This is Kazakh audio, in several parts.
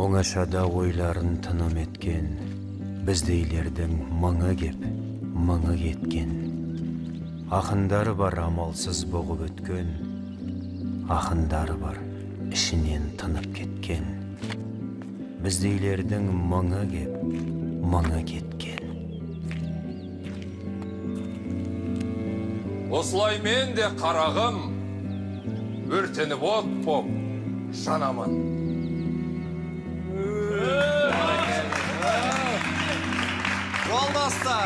Оңашада ойларын тыным еткен, біздейлердің мыңы кеп, мыңы кеткен. Ақындары бар амалсыз бұғып өткен, ақындары бар ішінен тынып кеткен. Біздейлердің мыңы кеп, мыңы кеткен. Осылай мен де қарағым, өртеніп от боп жанамын.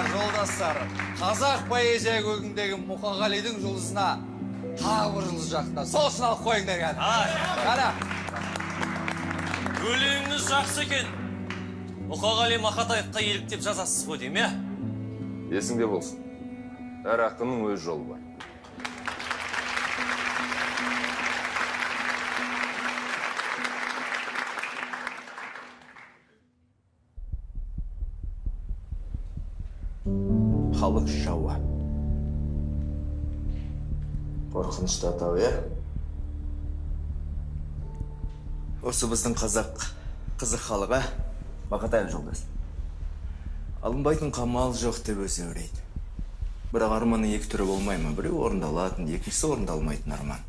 Жолдастар, қазақ поэзия көгіндегі Мұқағалидың жұлдызына тағы бір жұлдыз жақта. Сол үшін алып қойыңдар кәді. Өлеңіңіз жақсы екен. Мұқағали Мақатаевқа еліктеп жазасыз ғой дейм, Есіңде болсын. Әр ақынның өз жолы бар. Халық жауы. Қорқынышты атау, Осы біздің қазақ қызық халығы Мақатаев жолдас. Алынбайтын қамал жоқ деп өзі өрейді. Бірақ арманы екі түрі болмай ма? Біреу орындалатын, екіншісі орындалмайтын арман.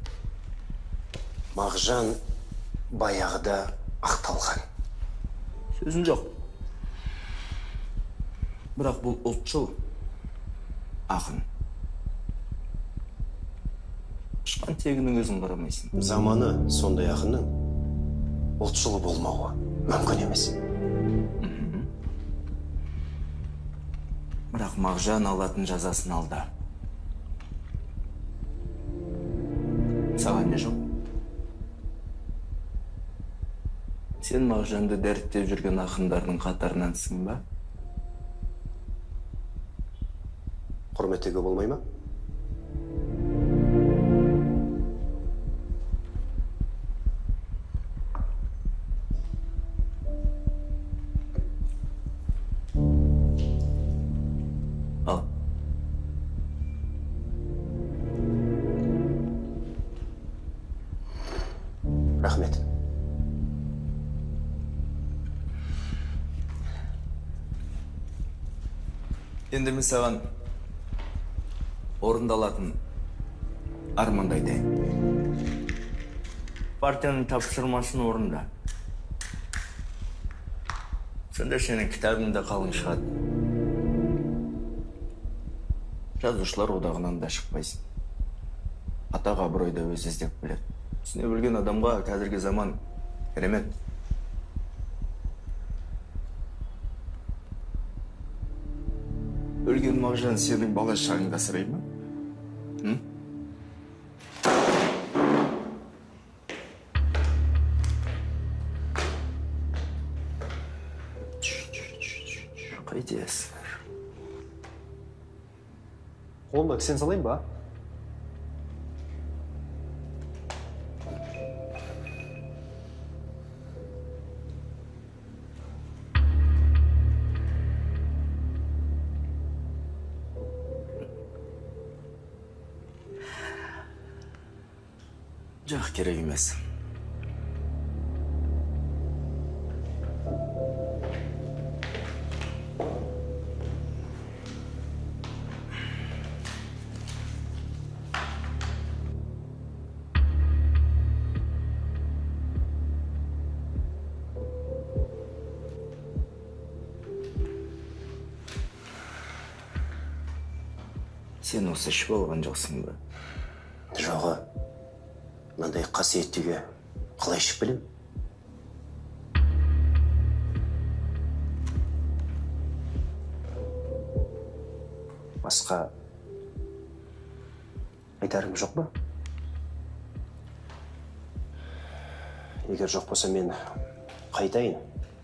Мағжан баяғыда ақталған. Сөзін жоқ. Бірақ бұл ұлтшыл ақын. Шыққан тегінің өзін қарамайсың. Заманы сондай ақынның ұлтшылы болмауы мүмкін емес. Бірақ Мағжан алатын жазасын алды. Саған не жоқ? Сен Мағжанды дәріптеп жүрген ақындардың қатарынансың ба? Құрметтеуге болмай ма? Ал. Рахмет. Енді мен саған орындалатын арманды айтайын. Партияның тапсырмасын орында. Сонда сенің кітабыңда қалың шығады. Жазушылар одағынан да шықпайсың. Атақ абыройда өзі іздеп біледі. Түсіне білген адамға қазіргі заман керемет. Өлген Мағжан сенің бала шағыңды асырай ма? Қайтесің? Қолыма кісен салайын ба? Жоқ, керек емес. Сен осы ішіп алған жоқсың ба? Жоғы, мынандай қасиеттіге қалай ішіп білем? Басқа айтарым жоқ ба? Егер жоқ болса мен қайтайын,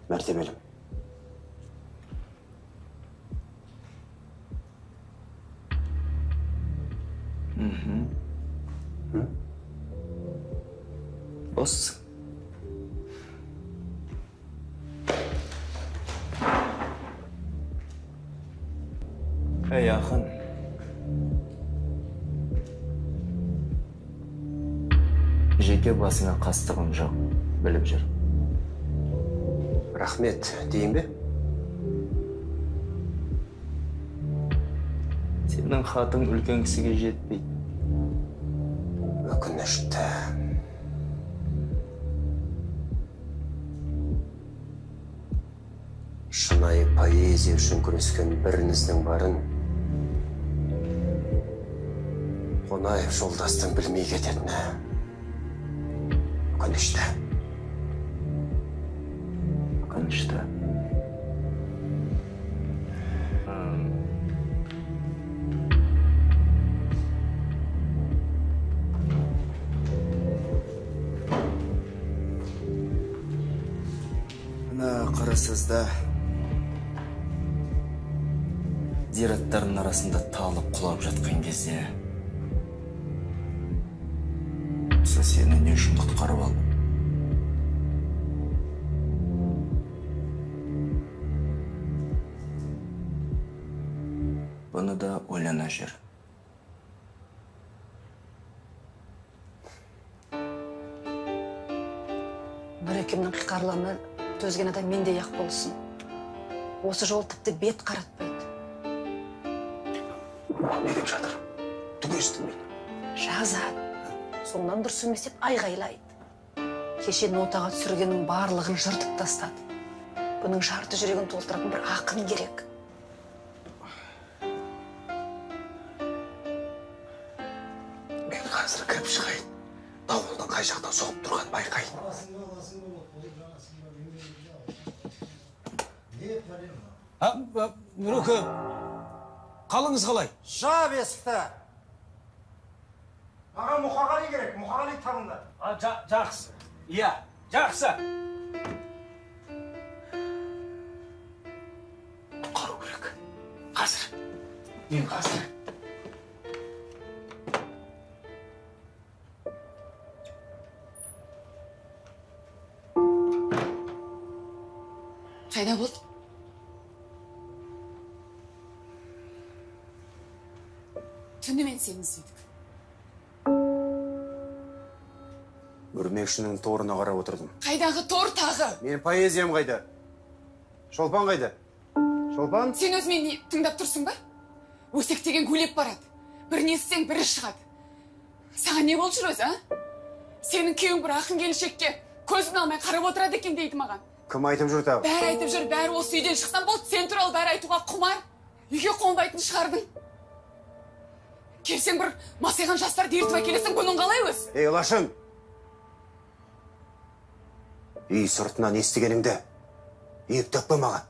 мәртебелім. Бос. Ей, ақын. Жеке басыңа қастығым жоқ, біліп жүр. Рахмет дейін бе? Сенің хатың үлкен кісіге жетпейді. Өкінішті. Шынайы поэзия үшін күрескен біріңіздің барын Қонаев жолдастың білмей кететіні. Өкінішті. Өкінішті. Мына қарасызда зираттардың арасында талып құлап жатқан кезде сені не үшін құтқарып алдым? Бұны да ойлана жүр. Нұрекемнің қиқарланы төзген адам мендей ақ болсын. Осы жол тіпті бет қаратпайды. Не деп жатыр? Түк естімейді. Жазады. Соңынан дұрыс емес деп айғайлайды. Кеше нотаға түсіргеннің барлығын жыртып тастады. Бұның жарты жүрегін толтыратын бір ақын керек. Мен қазір кіріп шығайын. Дауылдың қай жақтан соғып тұрған байқайын. Нұреке, қалыңыз қалай? Жап есікті. Маған Мұқағали керек, Мұқағали табыңдар. Жақсы. Иә, жақсы. Құтқару керек. Қазір. Мен қазір. Қайда болды? Түнімен сені іздедік. Өрмекшінің торына қарап отырдым. Қайдағы тор тағы? Менің поэзиям қайда? Шолпан қайда? Шолпан? Сен өзімен не тыңдап тұрсың ба? Өсек деген гулеп барады. Бірін естісең бірі шығады. Саған не болып жүр өзі, а? Сенің күйеуің бір ақын келіншекке көзін алмай қарап отырады екен дейді маған. Кім айтып жүр тағы? Бәрі айтып жүр, бәрі осы үйден шықсам болды, сен туралы бәрі айтуға құмар. Үйге қонбайтын шығардың. Келсең бір масайған жастарды ертіп әкелесің, бұның қалай өз? Ей, Лашын! Үй сыртынан естігеніңді үйіп төкпе маған.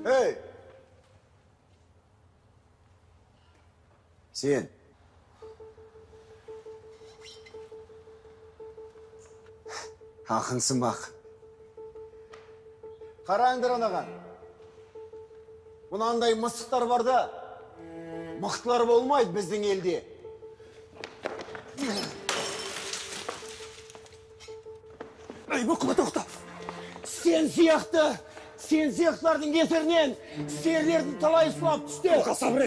Ей! Сен! Ақынсың бақ. Қараңдар анаған. Мұнандай мысықтар бар да, мықтылар болмайды біздің елде. Ей, бұқыма тоқта. Сен сияқтылардың кесірінен серлердің талай сұлап түсті.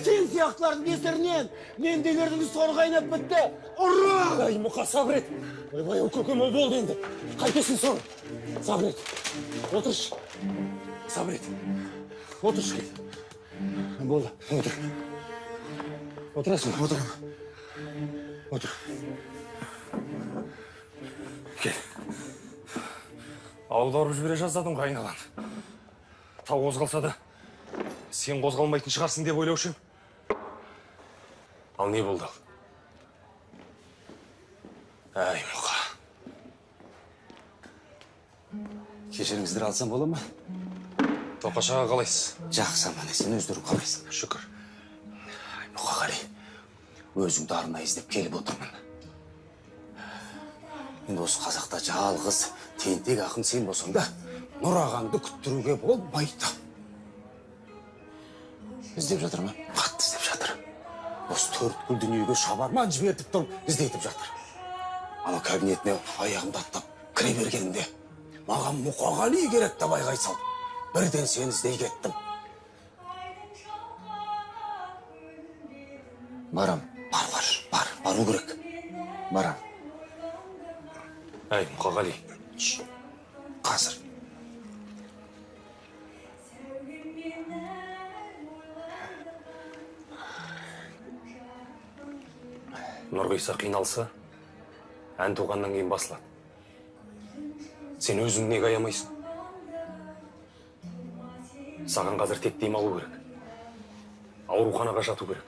Сен сияқтылардың кесірінен менделердің сор қайнап бітті. Ұра! Ай, Мұқа, сабыр ет. Ойбай, көкем ол болды енді. Қайтесің соң. Сабыр ет. Отырш. Сабыр ет. Отырш кет. Болды. Отыр. Отырасың. Отырам. Отыр. Кел. Ауылды ұрып жібере жаздадым қайналан. Тау қозғалса да, сен қозғалмайтын шығарсың деп ойлаушым. Ал не болды ал? Әй, Мұқа. Кешіріңіздер алсам бола ма? Тоқашаға қалайсыз? Жақсы аман есен, өздерің қалайсың? Шүкір. Мұқағали. өзіңді арнайы іздеп келіп отырмын. Енді осы қазақта жалғыз тентек ақын сен болсаң да, Нұрағанды күттіруге болмайды. Іздеп жатыр ма? Қатты іздеп жатыр. Осы төрткүл дүниеге шабарман жібертіп тұрып іздетіп жатыр. Ана кабинетіне аяғымды аттап кіре бергенімде маған Мұқағали керек деп айғай салды. Бірден сені іздей кеттім. Барам, бару керек. Барам. Әй, Мұқағали. Қазір. Нұрғиса қиналса, ән туғаннан кейін басылады. Сен өзің неге аямайсың? Саған қазір тек демалу керек. Ауруханаға жату керек.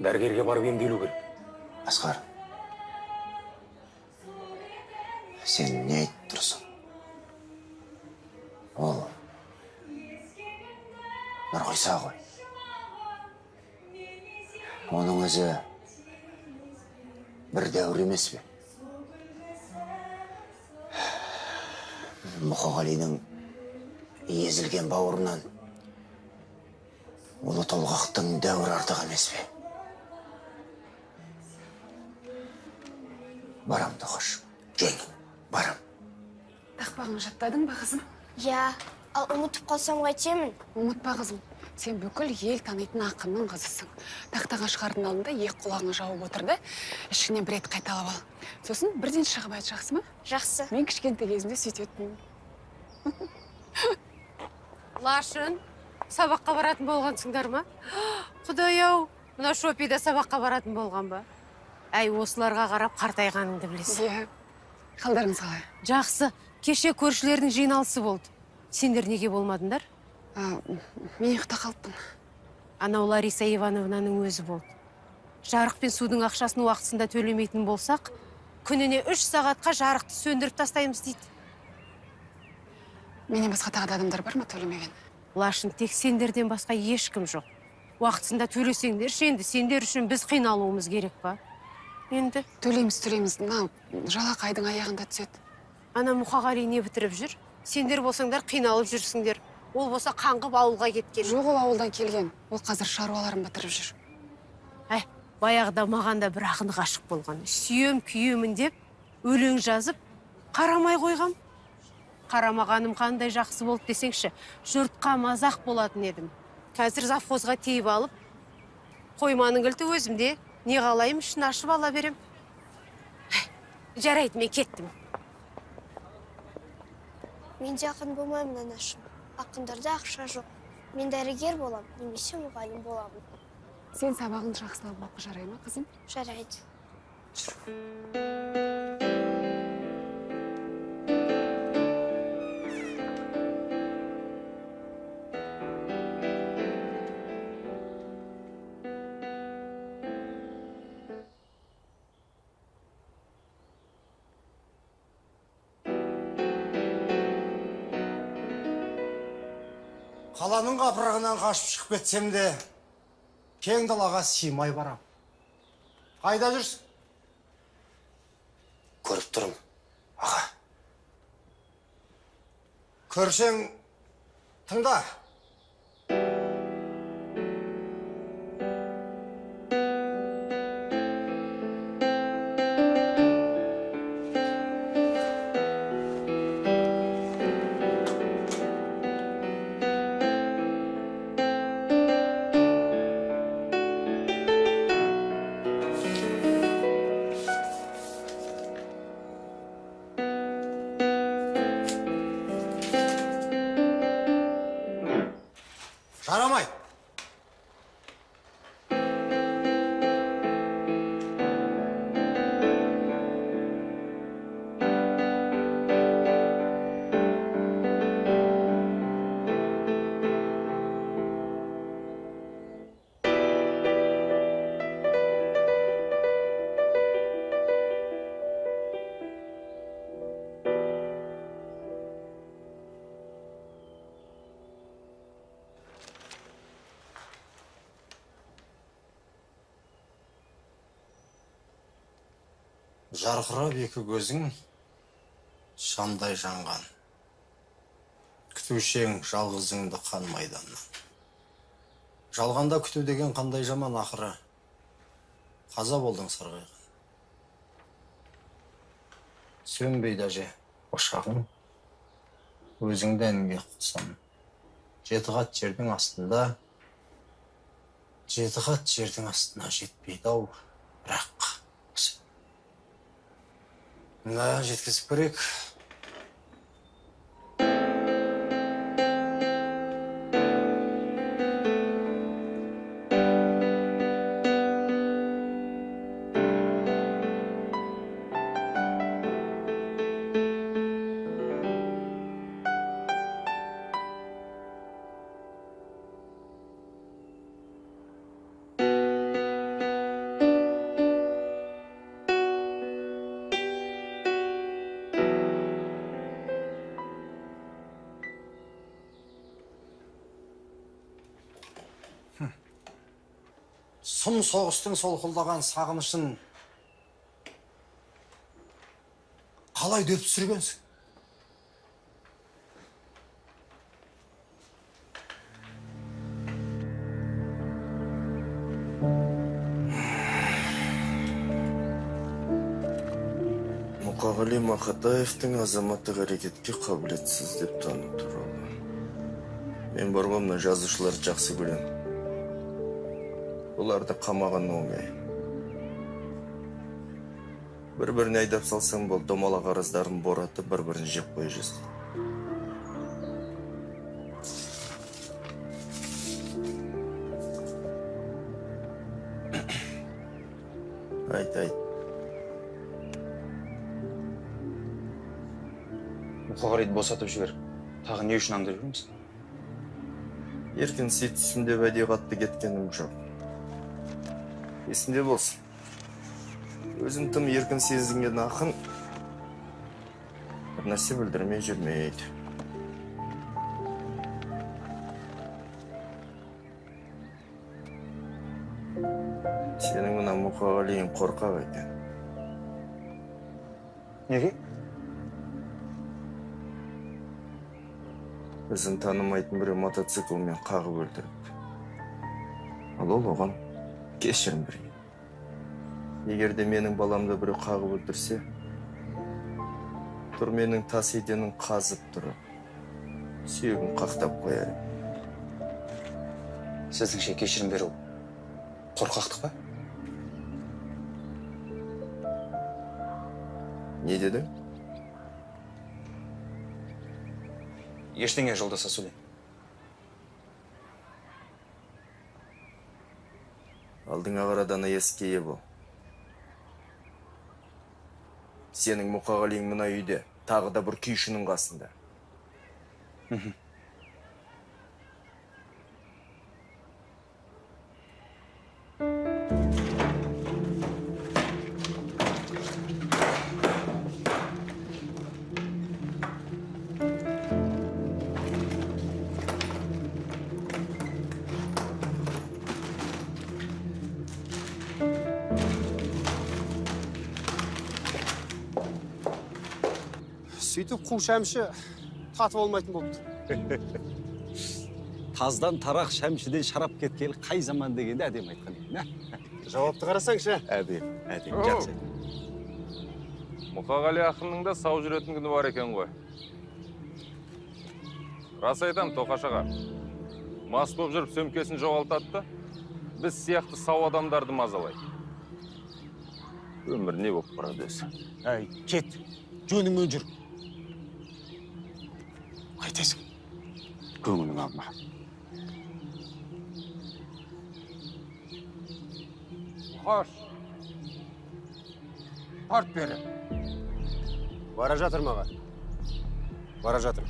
Дәрігерге барып емделу керек. Асқар, сен не айтып тұрсың? Ол Нұрғиса ғой. Оның өзі бір дәуір емес пе? Мұқағалидың езілген бауырынан ұлы толғақтың дәуір артық емес пе? Барам, Тоқаш. Жөн, барам. Тақпағын жаттадың ба, қызым? Я, ал ұмытып қалсам қайтемін? Ұмытпа, қызым. Сен бүкіл ел танитын ақынның қызысың. Тақтаға шығардың алдында екі құлағын жауып отырды, ішіңнен бір рет қайталап ал. Сосын бірден шығып айт, жақсы ма? Жақсы. Мен кішкентай кезімде сөйтетінмін. Лашын, сабаққа баратын болғансыңдар ма? Құдай-ау, мына Шопида сабаққа баратын болған ба? Әй, осыларға қарап қартайғаныңды білесің. Иә. Қалдарыңыз қалай? Жақсы. Кеше көршілердің жиналысы болды. Сендер неге болмадыңдар? Мен ұйықта қалыппын. Анау Лариса Ивановнаның өзі болды. Жарық пен судың ақшасын уақытысында төлемейтін болсақ, күніне 3 сағатқа жарықты сөндіріп тастаймыз дейді. Менен басқа тағы да адамдар бар ма төлемеген? Лашын, тек сендерден басқа ешкім жоқ. Уақытысында төлесеңдер, енді сендер үшін біз қиналуымыз керек па? Енді төлейміз. Мынау жалақы айдың аяғында түседі. Ана Мұқағали не бітіріп жүр? Сендер болсаңдар қиналып жүрсіңдер. Ол болса қаңғып ауылға кеткен. Жоқ, ол ауылдан келген. Ол қазір шаруаларын бітіріп жүр. Баяғыда маған да бір ақын ғашық болған. Сүйем, күйемін деп, өлең жазып, қарамай қойғам. Қарамағаным қандай жақсы болды десеңші, жұртқа мазақ болатын едім. Қазір завхозға тейіп алып, қойманың кілті өзімде, не қалайым ішін ашып ала берем. Жарайды, мен кеттім. Мен де ақын болмаймын, анашым. Ақындарда ақша жоқ. Мен дәрігер болам, немесе мұғалім боламын. Сен сабағыңды жақсылап оқы, жарай ма, қызым? Жарайды. Қаланың қапырығынан қашып шығып кетсем де, кең далаға симай барам. Қайда жүрсің? Көріп тұрым, аға. Көрсең, тыңда. Жарқырап екі көзің шамдай жанған. Күтушең жалғызыңды қан майданнан. Жалғанда күту деген қандай жаман ақыры. Қаза болдың сарғайған. Сөнбейді әже, ошағың. Өзіңді әнге қосам. Жеті қат жердің астында жетпейді ау, бірақ мына жеткізіп көрек. Сұм соғыстың солқылдаған сағынышын қалай дөп түсіргенсің? Мұқағали Мақатаевтың азаматтық әрекетке қабілетсіз деп тану туралы. Мен барғанмын, жазушылар жақсы көрем. Оларды қамаған оңай. Бір-біріне айдап салсаң бол, домалақ арыздарын боратып, бір-бірін жеп қой жүзді. Айт. Мұқағалиды босатып жібер. Тағы не үшін аңдырып жүрмісің? Еркін сүйткісін деп әдей қатты кеткенім жоқ. Есінде болсын. Өзін тым еркін сезінген ақын бір нәрсе білдірмей жүрмейді. Сенің мына Мұқағалиың қорқақ екен. Неге? Өзін танымайтын біреу мотоциклмен қағып өлтіріп. Ал ол оған кешірім берген. Егер де менің баламды біреу қағып өлтірсе, тұр менің тас етенін қазып тұрып, сүйегін қақтап қояр. Сіздіңше кешірім беру қорқақтық па? Не дедің? Ештеңе, жолдаса сөйле. Алдыңа қарадана ескейе бол. Сенің Мұқағалиың мына үйде, тағы да бір күйшінің қасында. Сөйтіп қу шәмші татып olмайтын болыпты. Таздан тарақ шәмшіден шарап кеткелі қай заман дегенде әдем айтқан екен. Жауапты қарасаңшы. Әдем, жақсы. Мұқағали ақынның да сау жүретін күні бар екен ғой. Рас айтам, Тоқашаға. Мас боп жүріп сөмкесін жоғалтады, біз сияқты сау адамдарды мазалайды. Өмір не болып барады өзі? Әй, кет, жөніңмен жүр. Қайтесің, көңілің алма. Қош. Тарт бері. Бара жатыр маға. Бара жатыр.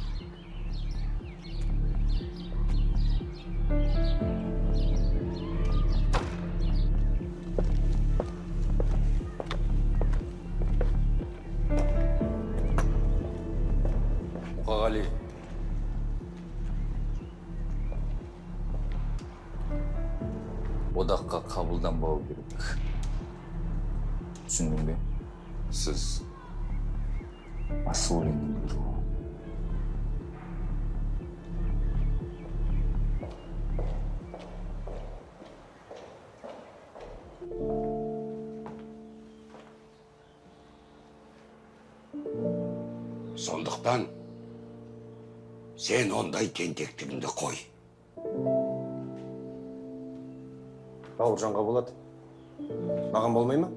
Мұқағали. Одаққа қабылданбау керек. Түсіндің бе? Сіз асыл өлеңнің бұйрығы. Сондықтан сен ондай тентектігіңді қой. Бауыржанға болады. Маған болмай ма?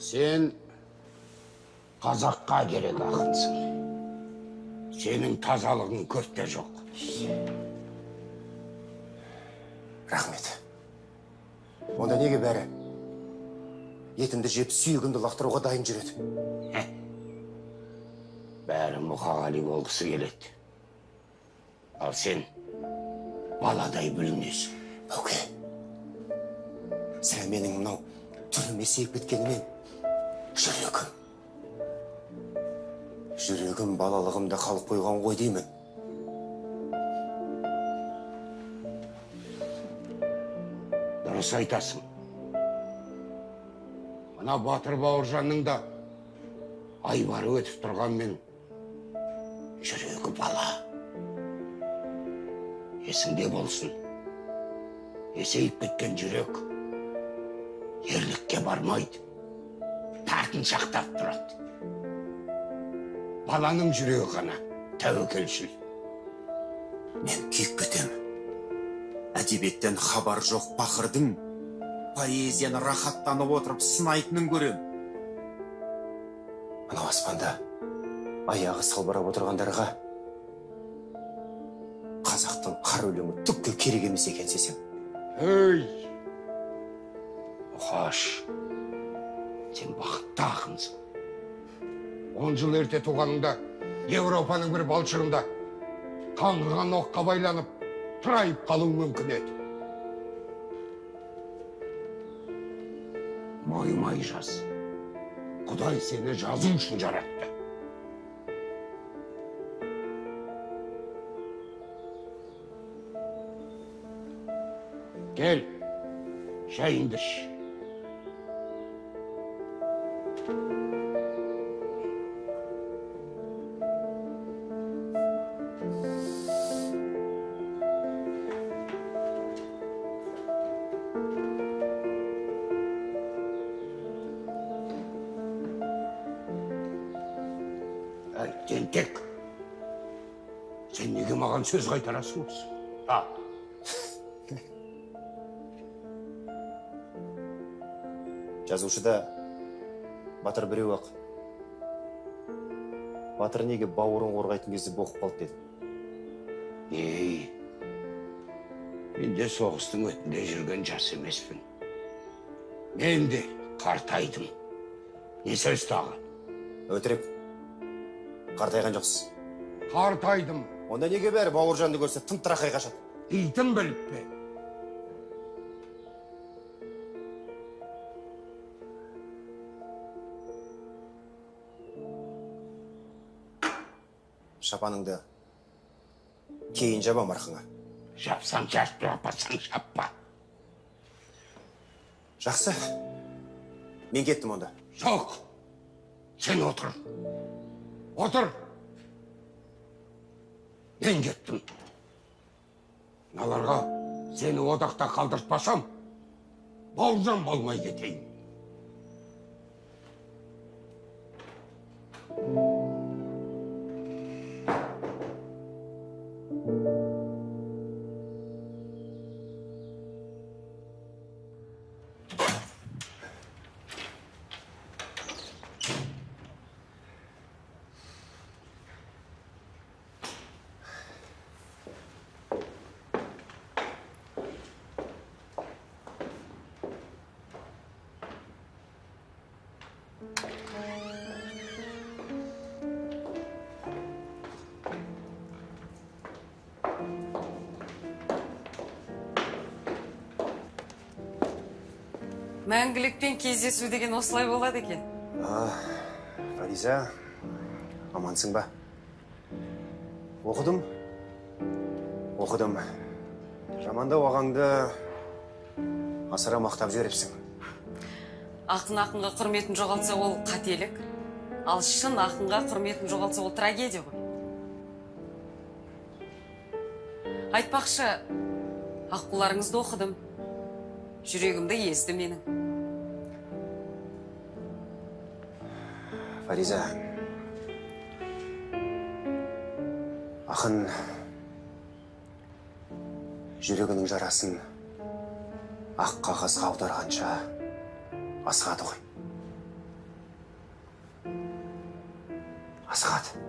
Сен қазаққа керек ақынсың. Сенің тазалығың көтте жоқ. Рахмет. Онда неге бәрі? Етімді жеп сүйегімді лақтыруға дайын жүреді. Бәрі Мұқағали болғысы келеді. Ал сен баладай бүлінесің. Бауке, сірә менің мынау түріме сиіп кеткенімен жүрегім балалығымда қалып қойған ғой деймін. Дұрыс айтасың. Мына Батыр Бауыржанның да айбары өтіп тұрғанмен жүрегі бала. Есіңде болсын. Есейіп кеткен жүрек ерлікке бармайды, тартыншақтап тұрады. Баланың жүрегі ғана тәуекелшіл. Мен күйіп кетем. Әдебиеттен хабар жоқ пақырдың, поэзияны рахаттанып отырып сынайтынын көрем. Мынау аспанда аяғы салбырап отырғандарға қазақтың қар өлеңі түкке керек емес екен сесем. Өй! Мұқаш, сен бақытты ақынсың. 10 жыл ерте туғаныңда Европаның бір балшығында қаңғыған оққа байланып тұрайып қалуы мүмкін еді. Мойымай жаз. Құдай сені жазу үшін жаратты. Gel, çayındır. Tentek, sen neге mаған söz қайтарасың осы? Жазушыда батыр біреу ақ. Батыр неге бауырын қорғайтын кезде боқып қалды деді. Мен де соғыстың өтінде жүрген жас емеспін. Мен де қартайдым. Не сөз тағы? Өтірік. Қартайған жоқсыз. Қартайдым. Онда неге бәрі Бауыржанды көрсе тым-тырақай қашады? Дейтін біліп пе? Шапаныңды кейін жаба марқыңа. Жапсаң жапты, жаппасаң жаппа. Жақсы. Мен кеттім онда. Жоқ. Сен отыр. Отыр. Мен кеттім. Наларға сені одақта қалдыртпасам, Бауыржан болмай кетейін. Мәңгілікпен кездесу деген осылай болады екен. Фариза, амансың ба? Оқыдым. Жамандау ағаңды асыра мақтап жіберіпсің. ақынға құрметін жоғалтса ол қателік, ал шын ақынға құрметін жоғалтса ол трагедия ғой. Айтпақшы, аққуларыңызды оқыдым. Жүрегімді езді менің. Фариза, ақын жүрегінің жарасын ақ қағазға аударғанша асығады ғой. Асығады.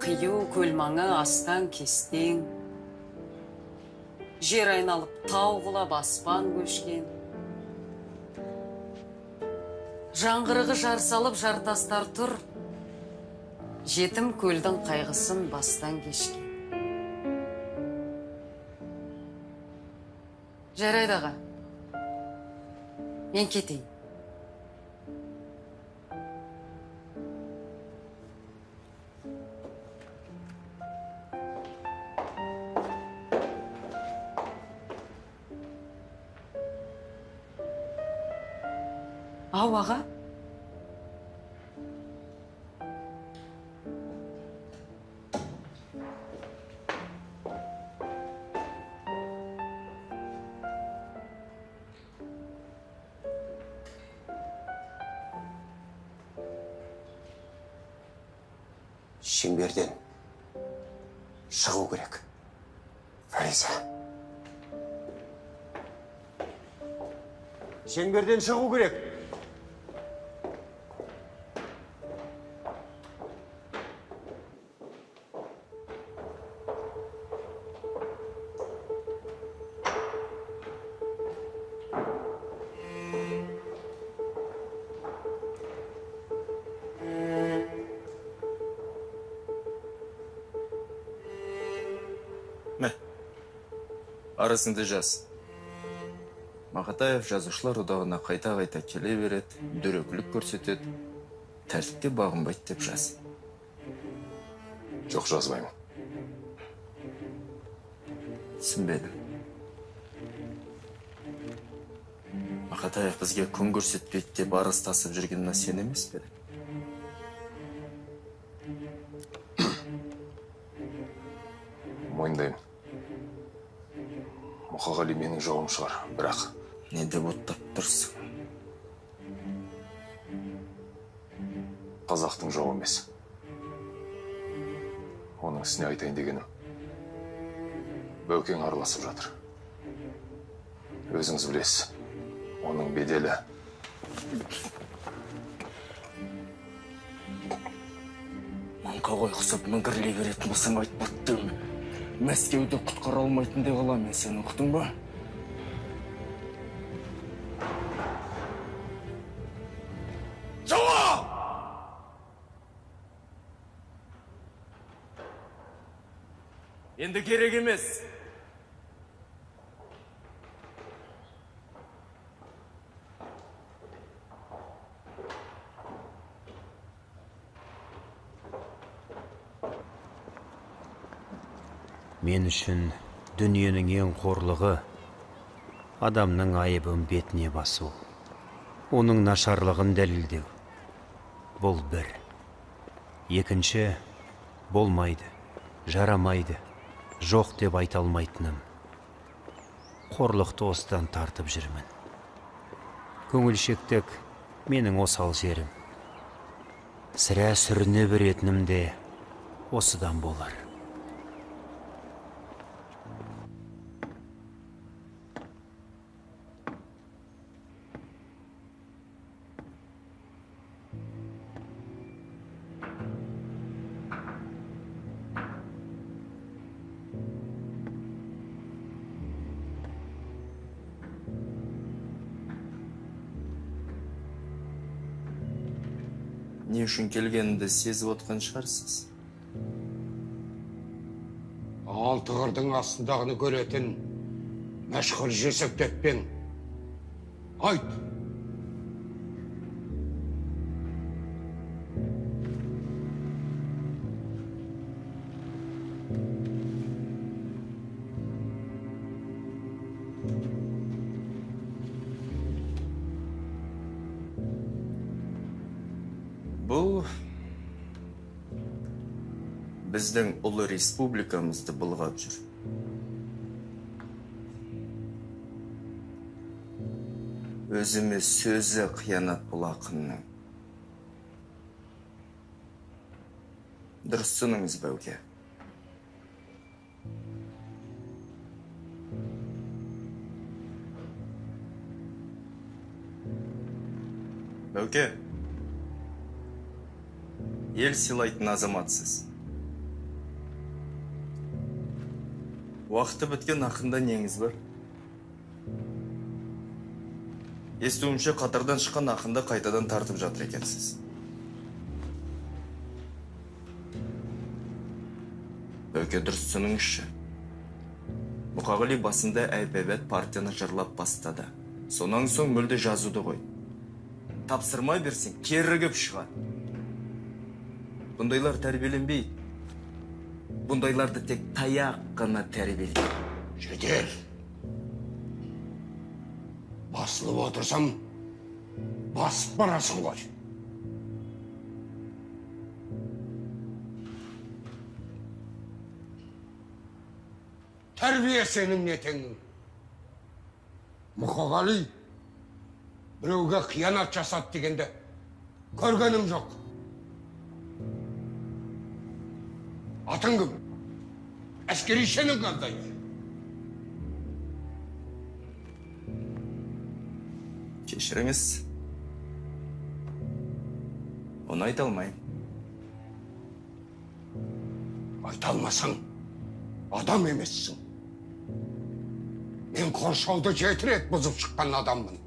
Қию көл маңы астан кестең, жер айналып тау құлап аспан көшкен, жаңғырығы жар салып жартастар тұр, жетім көлдің қайғысын бастан кешкен. Жарайды аға, мен кетейін. Ау, аға? Шеңберден шығу керек. Фариза. Шеңберден шығу керек. Арасында жаз. Мақатаев жазушылар одағына қайта-қайта келе береді, дөрекілік көрсетеді, тәртіпке бағынбайды деп жаз. Жоқ, жазбаймын. Түсінбедім. Мақатаев бізге күн көрсетпейді деп арыз тасып жүргеніне сен емес пе едің? Мойындаймын. Мұқағали менің жауым шығар, бірақ... Не деп оттап тұрсың? Қазақтың жауы емес. Оның ісіне айтайын дегенім. Бөкең араласып жатыр. Өзіңіз білесіз. Оның беделі... Маңқа қой құсып мүңгірлей беретін болсаң айтпады. Мәскеуді құтқара алмайтын де қала, мен сені ұқтың ба? Жауап! Енді керек емес. Мен үшін дүниенің ең қорлығы адамның айыбын бетіне басу, оның нашарлығын дәлелдеу. Бұл бір. Екінші, болмайды, жарамайды, жоқ деп айта алмайтыным. Қорлықты осыдан тартып жүрмін. Көңілшектік менің осал жерім. Сірә сүріне беретінім де осыдан болар. Не үшін келгенімді сезіп отқан шығарсыз? Алты қырдың астындағыны көретін мәшһүр жесектетпен. Айт. Бұл біздің ұлы республикамызды былғап жүр. Өзіме сөзі қиянат бұл ақынның. Дұрысыныңыз Бәуке. Бәуке, ел сыйлайтын азаматсыз. Уақыты біткен ақында неңіз бар? Естуімше қатардан шыққан ақында қайтадан тартып жатыр екенсіз. Бәуке, дұрыс түсініңізші. Мұқағали басында әйбәбәт партияны жырлап бастады. Сонан соң мүлде жазуды қой. Тапсырма берсең, керігіп шығады. Бұндайлар тәрбиеленбейді. Бұндайларды тек таяқ қана тәрбиелейді. Жетер. Басылып отырсам, басып барасың ғой. Тәрбие сенің нетеңің. Мұқағали біреуге қиянат жасады дегенде көргенім жоқ. Атың кім? Әскери шенің қандай? Кешіріңіз. Оны айта алмайым. Айта алмасаң, адам емессің. Мен қоршауды 7 рет бұзып шыққан адаммын.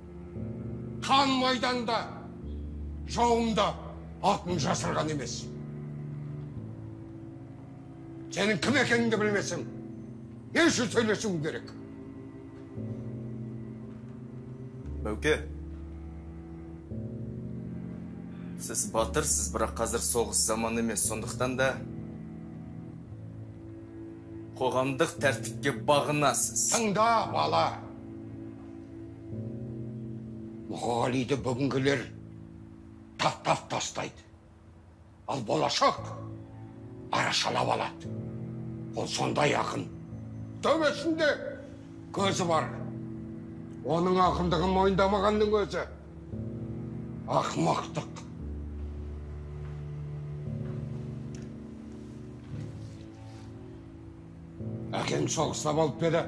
Қан майданда, жауымда атын жасырған емес. Сенің кім екеніңді білмесің, не үшін сөйлесуің керек? Бәуке, сіз батырсыз, бірақ қазір соғыс заманы емес, сондықтан да қоғамдық тәртіпке бағынасыз. Тыңда, бала. Мұқағалиды бүгінгілер таптап тастайды. Ал болашақ арашалап алады. Ол сондай ақын. Төбесінде көзі бар. Оның ақындығын мойындамағанның өзі ақымақтық. Әкең соғыста болып еді.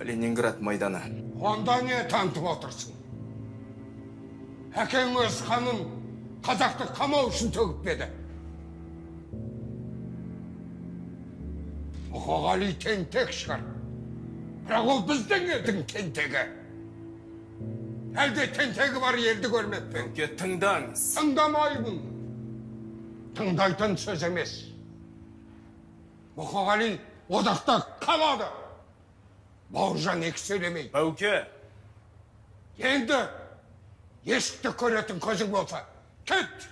Калининград майданы. Онда не танытып отырсың? Әкең өз қанын қазақты қамау үшін төгіп еді. Мұқағали тентек шығар. Бірақ ол біздің елдің тентегі. Әлде тентегі бар елді көрмеп пе? Бәуке, тыңдаңыз. Тыңдамаймын. Тыңдайтын сөз емес. Мұқағали одақта қалады. Бауыржан екі сөйлемейді. Бәуке. Енді есікті көретін көзің болса, кет!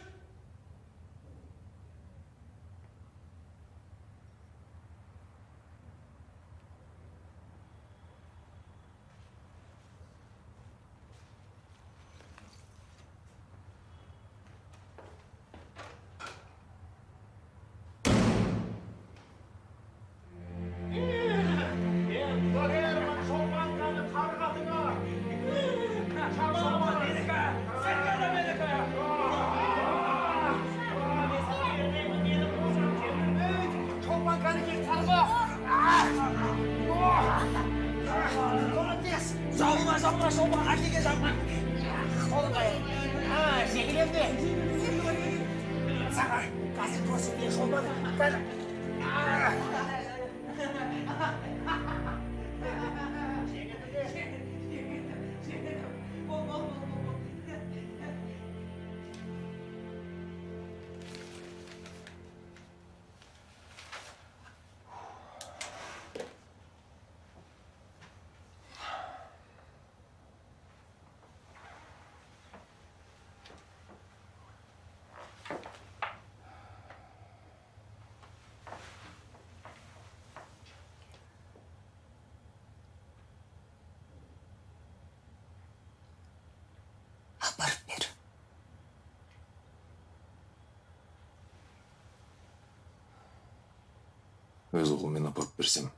өз қолмен апарып берсем,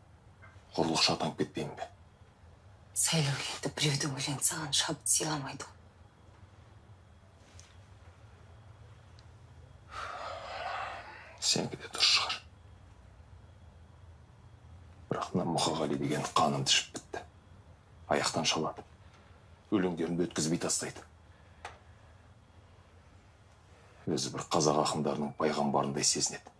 қорлық шатанып кетпеймін бе? Сайлау енді біреудің өлең саған шабыт сыйламайды ғой. Сенікі де дұрыс шығар. Бірақ мына Мұқағали деген қанымды ішіп бітті. Аяқтан шалады. Өлеңдерімді өткізбей тастайды. Өзі бір қазақ ақындарының пайғамбарындай сезінеді.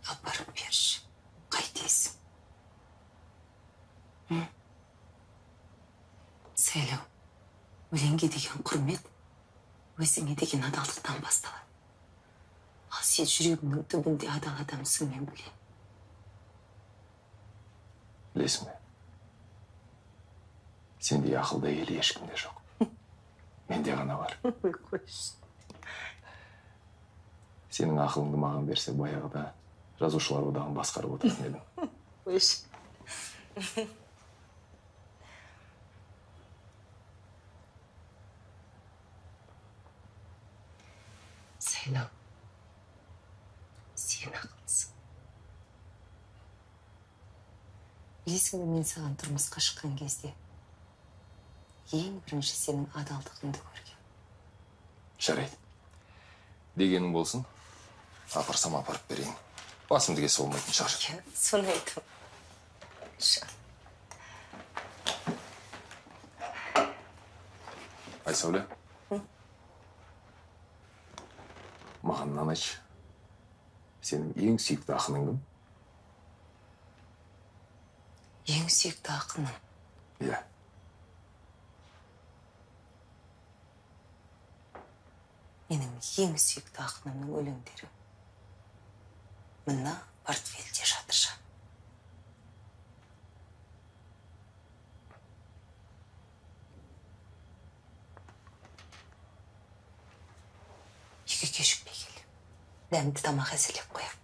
Апарып берші, қайтесің? Сайлау, өлеңге деген құрмет, өзіңе деген адалдықтан басталады. Ал сен жүрегіңнің түбінде адал адамсың, мен білемін. Білесің бе? Сендей ақылды әйел ешкімде жоқ. Менде ғана бар. Ой, қойшы. Сенің ақылыңды маған берсе, баяғыда жазушылар одағын басқарып отыратын едім. Қойшы. Сайлау, сен ақылсың. Білесің бе, мен саған тұрмысқа шыққан кезде ең бірінші сенің адалдығыңды көргем. Жарайды. Дегенің болсын, апарсам апарып берейін. Басымды кесе болмайтын шығар. Соны айтым. Айсәуле. Маған мынаны айтшы. Сенің ең сүйікті ақының кім? Ең сүйікті ақының? Иә. Менің ең сүйікті ақынымның өлеңдері мына портфельде жатыр жан. Үйге кешікпей кел. Дәмді тамақ әзірлеп қоям.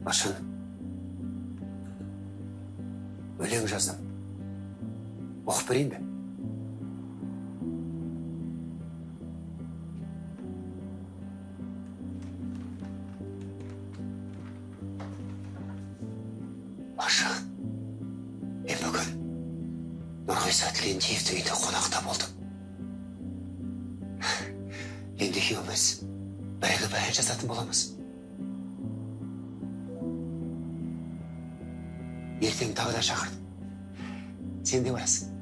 Ашын. Өлең жаздым. Оқып берейін бе? Ашық. Мен бүгін Нұрғиса Тілендиевтің үйінде қонақта болдым. Енді екеуміз бірігіп ән жазатын боламыз. Ертең тағы да шақырдым. Сен де барасың.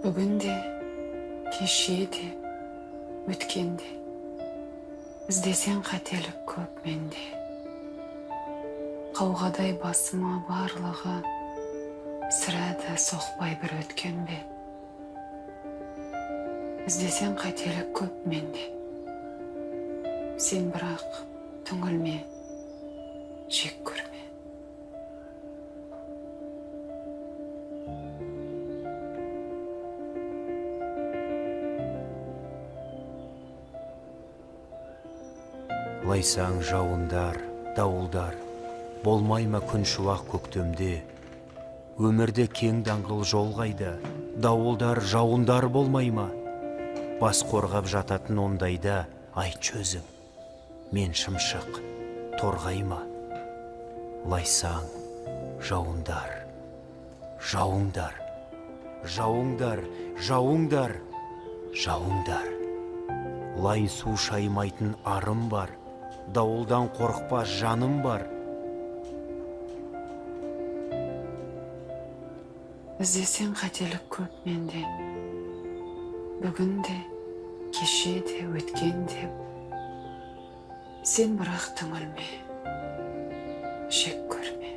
Бүгін де, кеше де, өткен де. Іздесең қателік көп менде. Қауғадай басыма барлығы, сірәді соқпай бір өткен бе. Іздесең қателік көп менде. Сен бірақ түңілме, жек көрме. Лайсаң жауындар, дауылдар, болмайма күн шуақ көктемде. Өмірде кең даңғыл жол қайда, дауылдар, жауындар болмайма. Бас қорғап жататын ондайда айт өзің, мен шымшық, торғайма. Лайсаң жауындар, жауыңдар, жауыңдар, жауыңдар, жауыңдар. Лай су шаймайтын арым бар, дауылдан қорықпа жаным бар. Іздесең қателік көп менде. Бүгін де, кеше де, өткен де. Сен бірақ түңілме, жек көрме.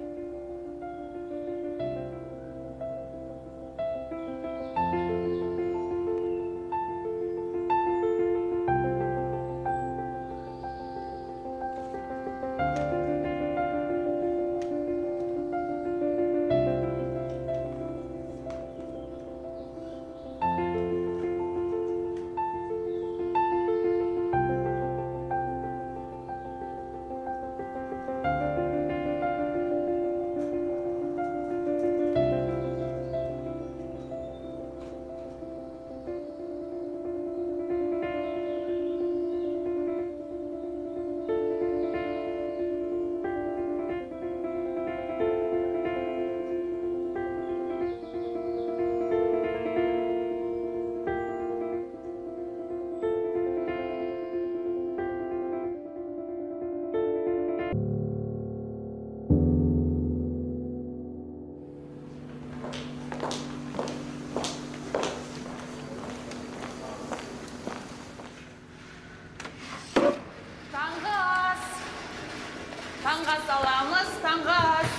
Таңға саламыз, таңға ас.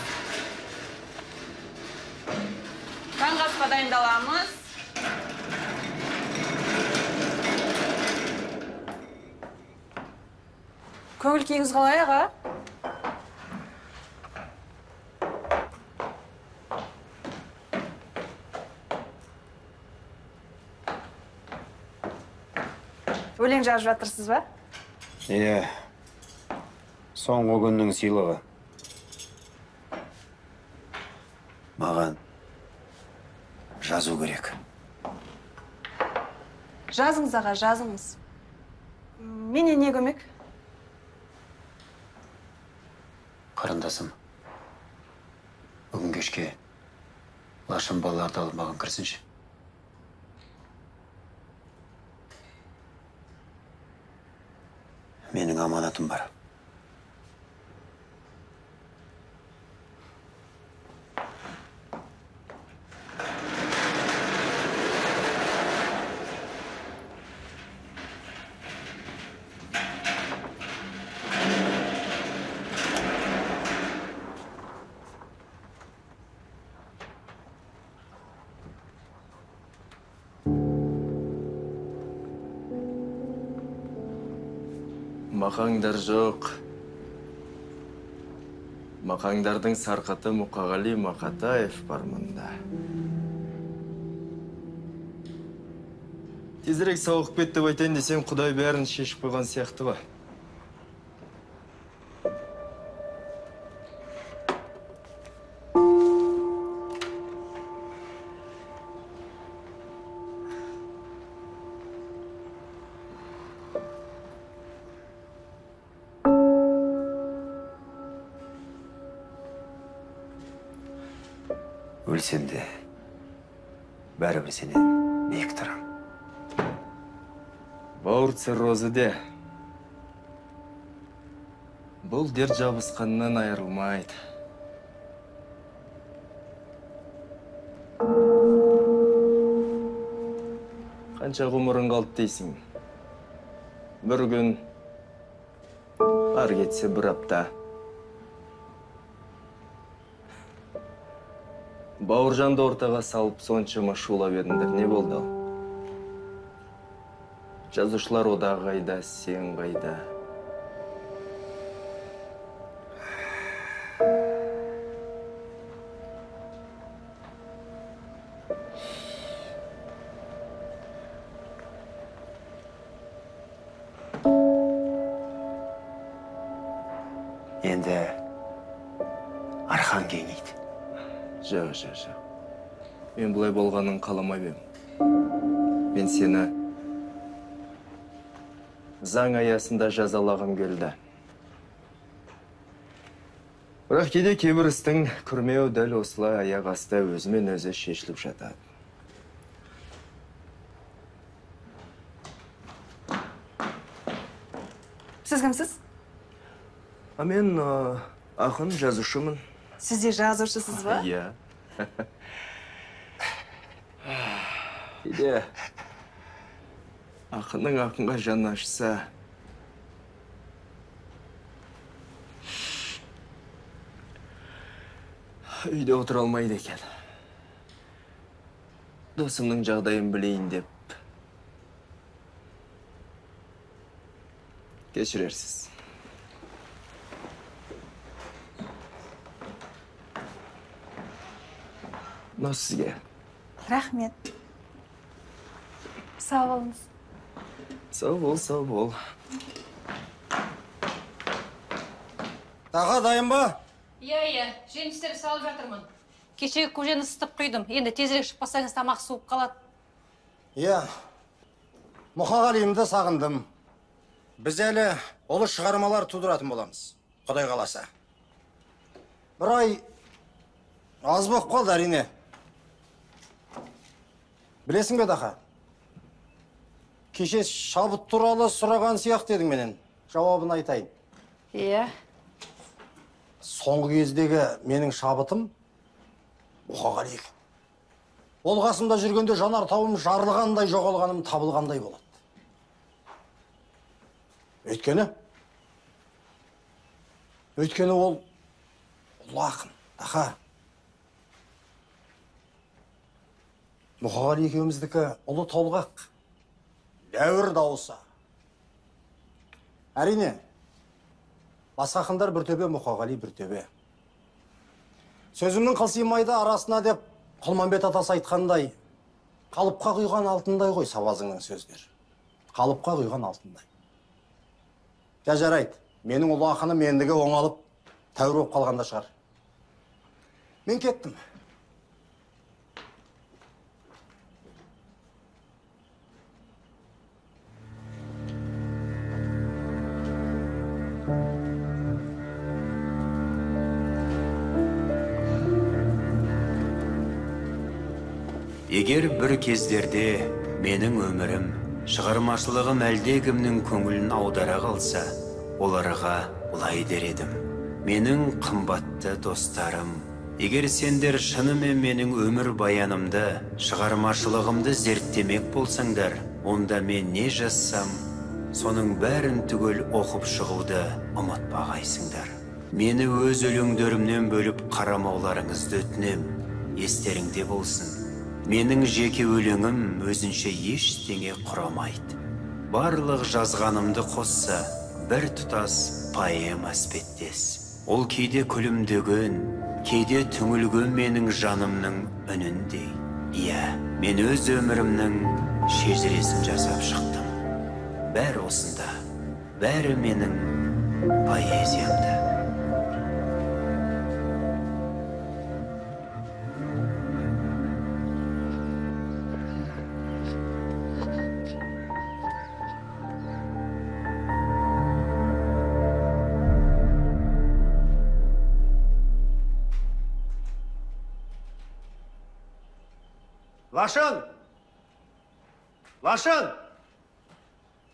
Таңға асқа дайындаламыз. Көңіл күйіңіз қалай, аға? Өлең жазып жатырсыз ба? Иә. Соңғы күннің сыйлығы. Маған жазу керек. Жазыңыз, аға, жазыңыз. Менен не көмек? Қарындасым, бүгін кешке Лашын балаларды алып маған кірсінші. Менің аманатым бар. Мақаңдар жоқ. Мақаңдардың сарқаты Мұқағали Мақатаев бар мұнда. Тезірек сауық бет деп айтайын десем, Құдай бәрін шешіп қойған сияқты ба? Өлсем де, бәрібір сенен биік тұрам. Бауыр циррозы де. Бұл дерт жабысқаннан айырылмайды. Қанша ғұмырың қалды дейсің? Бір күн, бар кетсе бір апта. Бауыржанды ортаға салып соншама шулап едіңдер, не болды ал? Жазушылар одағы қайда, сен қайда? Енді арқан кеңейді. Жоқ. Мен бұлай болғанын қаламай бем. Мен сені заң аясында жазалағым келді. Бірақ кейде кейбір істің күрмеу дәл осылай аяқ асты өзімен өзі шешіліп жатады. Сіз кімсіз? Мен ақын жазушымын. Сіз де жазушысыз ба? Иә. Кейде ақынның ақынға жаны ашса, үйде отыра алмайды екен. Досымның жағдайын білейін деп. Кешірерсіз. Мынау сізге. Рахмет. Сау болыңыз. Сау бол. Таға дайын ба? Иә, жемістерді салып жатырмын. Кешегі көжені ысытып құйдым. Енді тезірек шықпасаңыз тамақ суып қалады. Иә. Мұқағалиымды сағындым. Біз әлі ұлы шығармалар тудыратын боламыз. Құдай қаласа. Бір ай аз болып қалды әрине. Білесің бе Тақа? Кеше шабыт туралы сұраған сияқты едің менен. Жауабын айтайын. Иә. Соңғы кездегі менің шабытым Мұқағали екен. Ол қасымда жүргенде жанар тауым жарылғандай, жоғалғаным табылғандай болады. Өйткені ол ұлы ақын, Тақа. Мұқағали екеуміздікі ұлы толғақ, дәуір дауысы. Әрине, басқа ақындар бір төбе, Мұқағали бір төбе. Сөзімнің қылсимайды арасына деп Құлманбет атасы айтқандай, қалыпқа құйған алтындай ғой сабазыңның сөздер. Қалыпқа құйған алтындай. Жарайды, менің ұлы ақыным ендігі оңалып, тәуір болып қалғанда шығар. Мен кеттім. Егер бір кездерде менің өмірім, шығармашылығым әлде кімнің көңілін аудара қалса, оларға бұлай дер едім. Менің қымбатты достарым, егер сендер шынымен менің өмір баянымды, шығармашылығымды зерттемек болсаңдар, онда мен не жазсам, соның бәрін түгел оқып шығуды ұмытпағайсыңдар. Мені өз өлеңдерімнен бөліп қарамауларыңызды өтінем, естеріңде болсын. Менің жеке өлеңім өзінше ештеңе құрамайды. Барлық жазғанымды қосса, бір тұтас поэма іспеттес. Ол кейде күлімдеген, кейде түңілген менің жанымның үніндей. Иә, мен өз өмірімнің шежіресін жасап шықтым. Бәрі осында, бәрі менің поэзиямда. Лашын!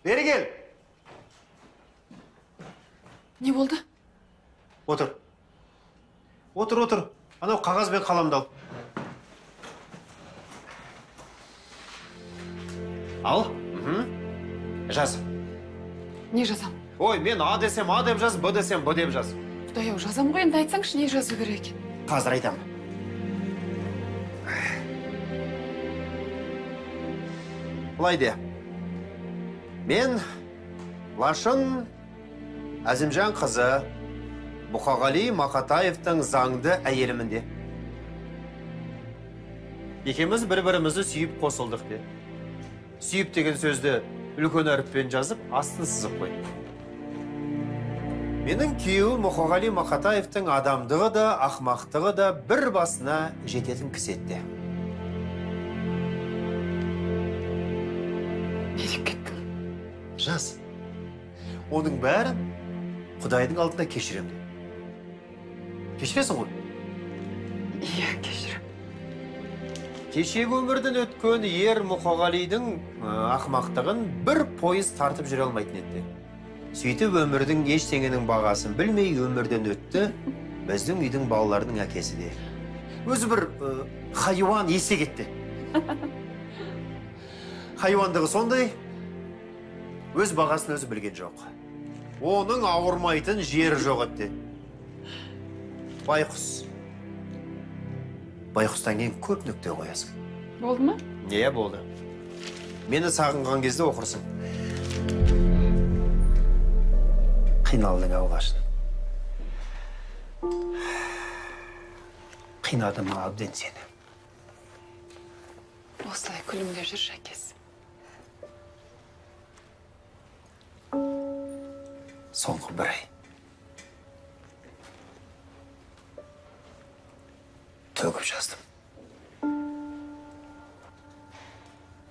Бері кел! Не болды? Отыр. Анау қағаз бен қаламды ал. Ал. Жаз. Не жазам? Ой, мен А десем А деп жаз, Б десем Б деп жаз. Құдай-ау, жазам ғой, енді айтсаңшы, не жазу керек? Қазір айтамын. Былай де. Мен Лашын Әзімжан қызы Мұқағали Мақатаевтың заңды әйелімінде. Екеміз бір-бірімізді сүйіп қосылдық де. Сүйіп деген сөзді үлкен әріппен жазып, астын сызып қой. Менің күйеуі Мұқағали Мақатаевтың адамдығы да, ақмақтығы да бір басына жететін кісі еді. Не деп кеттің? Жаз. Оның бәрін Құдайдың алдында кешірем. Кешіресің ғой? Иә, кешірем. Кешегі өмірден өткен ер Мұқағалидың ақмақтығын бір пойыз тартып жүре алмайтын еді. Сөйтіп өмірдің ештеңенің бағасын білмей өмірден өтті біздің үйдің балалардың әкесі де. Өзі бір хайуан есе кетті. Хайуандығы сондай, өз бағасын өзі білген жоқ. Оның ауырмайтын жері жоқ еді. Байқұс. Байқұстан кейін көп нүкте қоясың. Болды ма? Не болды? Мені сағынған кезде оқырсың. Қиналдың аулашын. Қинадым әбден сені. Осылай күлімдеп жүр, Жәкес. Соңғы бір ай. Төгіп жаздым.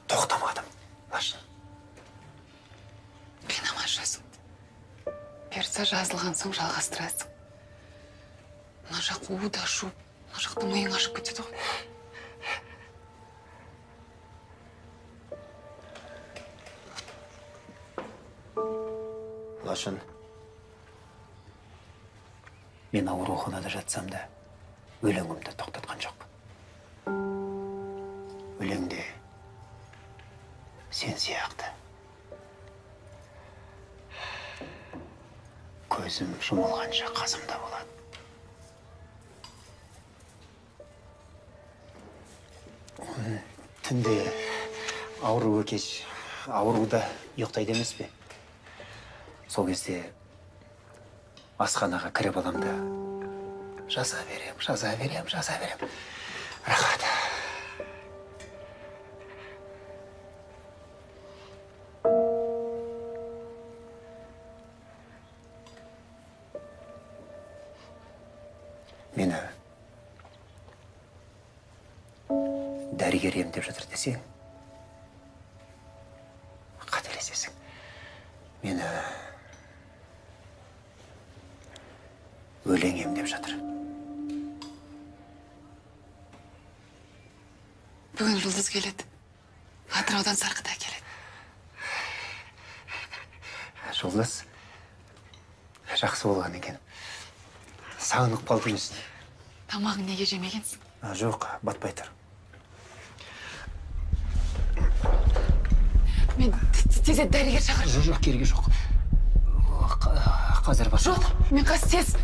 Тоқтамадым, Лашын. Қинама жазыңды. Берса жазылған соң жалғастырасың. Мына жақ у да шу, мына жақта миың ашып кетеді ғой. Лашын, мен ауруханада жатсам да, өлеңімді тоқтатқан жоқ. Өлеңде сен сияқты. Көзім жұмылғанша қасымда болады. Түнде ауруы кеш, ауруда ұйықтайды емес пе? Сол кезде асханаға кіріп аламда жаза берем. Рахат. Мені дәрігер емдеп жатыр десең, қателесесің. Мені өлең емдеп жатыр. Бүгін жұлдыз келеді. Атыраудан Сарқыта келеді. Жұлдыз жақсы болған екен. Сағынып қалдың үстіне. Тамағың неге жемегенсің? Жоқ, батпай тұр. Мен тезет дәрігер шақыр. Жоқ, керегі жоқ. Қазір бар. Жоқ, мен қазір тез.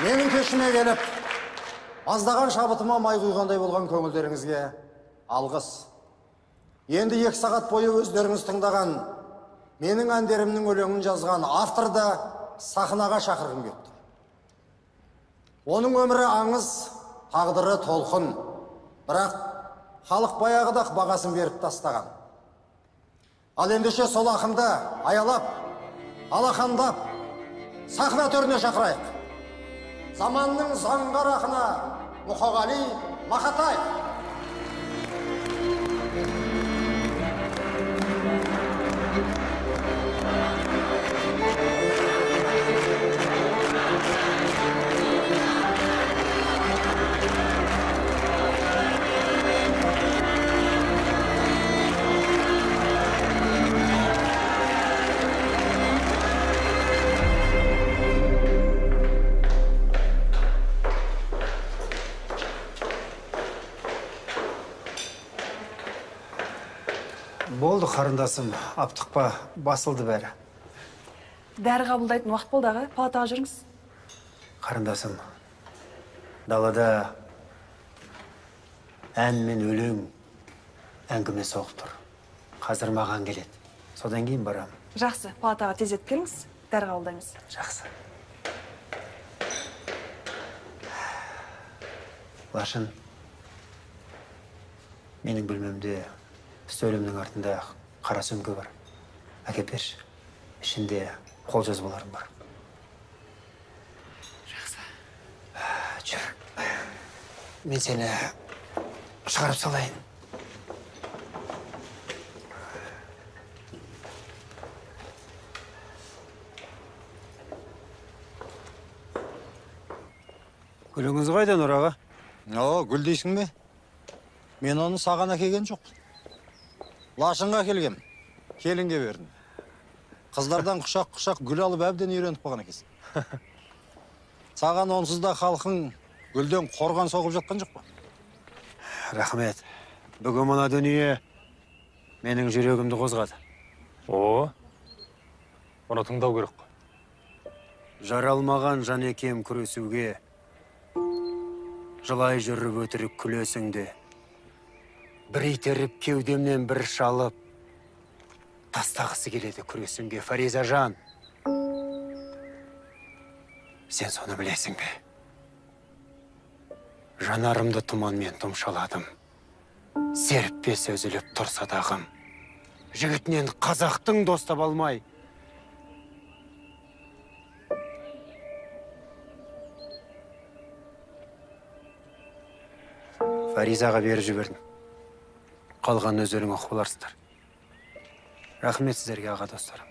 Менің кешіме келіп, аздаған шабытыма май құйғандай болған көңілдеріңізге алғыс. Енді 2 сағат бойы өздеріңіз тыңдаған, менің әндерімнің өлеңін жазған авторды сахнаға шақырғым келді. Оның өмірі аңыз, тағдыры толқын. Бірақ халық баяғыда бағасын беріп тастаған. Ал ендеше сол ақынды аялап, алақандап, сахна төріне шақырайық. Заманның заңғар ақыны Мұқағали Мақатаев. Болды қарындасым, аптықпа, басылды бәрі. Дәрі қабылдайтын уақыт болды аға, палатаға жүріңіз. Қарындасым, далада ән мен өлең әңгіме соғып тұр. Қазір маған келеді. Содан кейін барам. Жақсы, палатаға тездетіп келіңіз, дәрі қабылдаймыз. Жақсы. Лашын, менің бөлмемде үстелімнің артында қара сөмке бар. Әкеп берші. Ішінде қолжазбаларым бар. Жақсы. Жүр. Мен сені шығарып салайын. Гүліңіз қайда, Нұр аға? Гүл дейсің бе? Мен оны саған әкелген жоқ. Лашынға келгем, келінге бердім. Қыздардан құшақ-құшақ гүл алып әбден үйреніп болған екенсің. Саған онсыз да халқың гүлден қорған соғып жатқан жоқ па? Рахмет. Бүгін мына дүние менің жүрегімді қозғады. Оны тыңдау керек қой. Жаралмаған жан екем күресуге, жылай жүріп өтірік күлесіңде. Бір итеріп кеудемнен бір шалып, тастағысы келеді күресімге. Фариза жан, сен соны білесің бе? Жанарымды тұманмен тұмшаладым. Серіппес өзіліп тұрса дағым. Жігітінен қазақтың достап алмай. Фаризаға беріп жібердім. Қалған өздерің оқып боларсыздар. Рахмет сіздерге, аға достарым.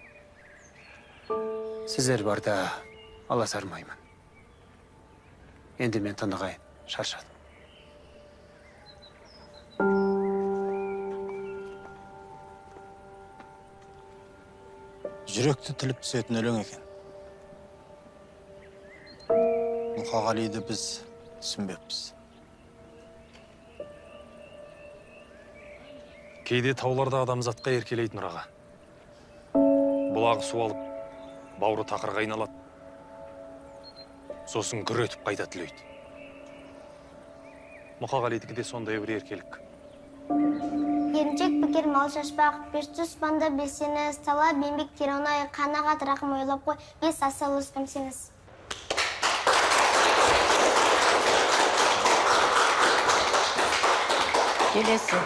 Сіздер барда аласармаймын. Енді мен тынығайын, шаршадым. Жүректі тіліп түсетін өлең екен. Мұқағалиды біз түсінбеппіз. Кейде тауларда адамзатқа еркелейтін Нұр аға. Бұлағы су алып, бауыры тақырға айналады. Сосын гүр етіп қайта түлейді. Мұқағалидікі де сондай бір еркелік. Еріншек бекер мал шашпақ, пешті ұспанда бесені, сала бенбек теронай, қанағат рақым ойлап қой, бес асыл ұспам сеніз. Келесі.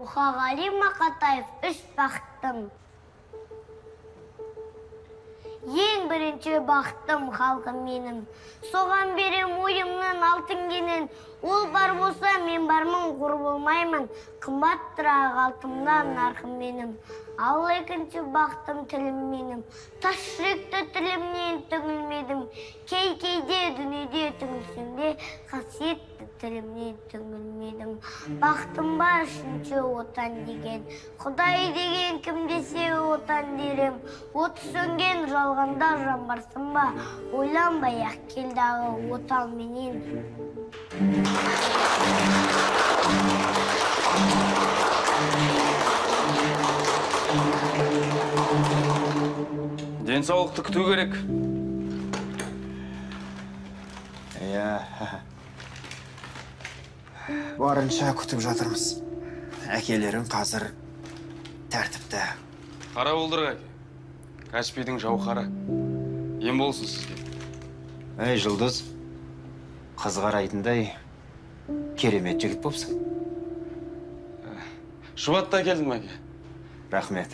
Мұқағали Мақатаев, үш бақыттым. Ең бірінші бақыттым халқым менің. Соған берем ойымның алтын кенін. Ол бар болса, мен бармын, құр болмаймын. Қымбаттырақ алтыннан нарқым менің. Ал екінші бақыттым тілім менің. Тас жүректі тілімнен түңілмедім. Кей-кейде дүниеде түңілсемде, қасиетті тілімнен түңілмедім. Бақыттым бар үшінші отан деген. Құдай деген кім десе отан дерем. От сөнген жалғанда жан барсың ба, ойланбай-ақ келдағы отан менен. Денсаулықты күту керек. Барынша күтіп жатырмыз. Әкелерің қазір тәртіпті. Қара болдырғай. Каспийдің жауһары. Ем болсын сізге. Әй, Жұлдыз, қыз қарайтындай керемет жігіт болыпсың. Шұбатта келдің мәке. Рахмет.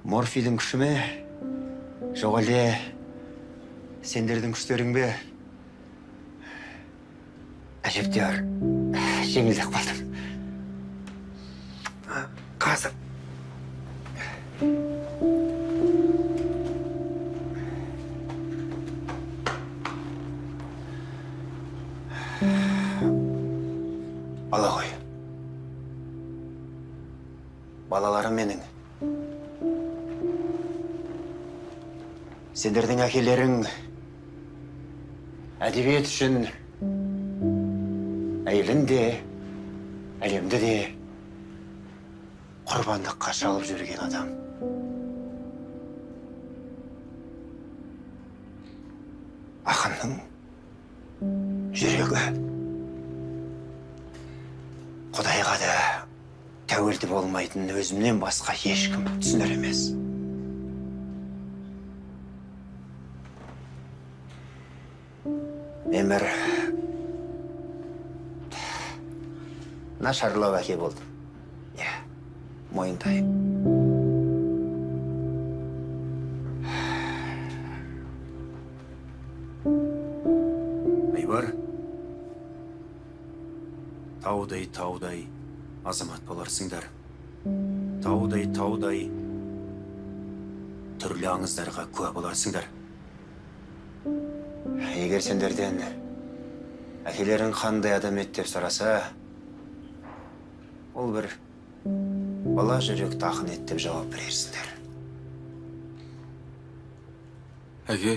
Морфийдің күші ме? Жоқ әлде сендердің күштерің бе? Әжептәуір жеңілдік қалдым. Қазір. Ала ғой. Балаларым менің. Сендердің әкелерің әдебиет үшін әйелін де, әлемді де құрбандыққа шалып жүрген адам. Ақынның жүрегі Құдайға да тәуелді болмайтын өзімнен басқа ешкім түсінер емес. Мен бір нашарлау әке болдым. Мойындайым. Айбар, таудай азамат боларсыңдар. Таудай түрлі аңыздарға куә боларсыңдар. Егер сендерден әкелерің қандай адам еді деп сұраса, ол бір бала жүрек тақын ет деп жауап берерсіңдер. Әке.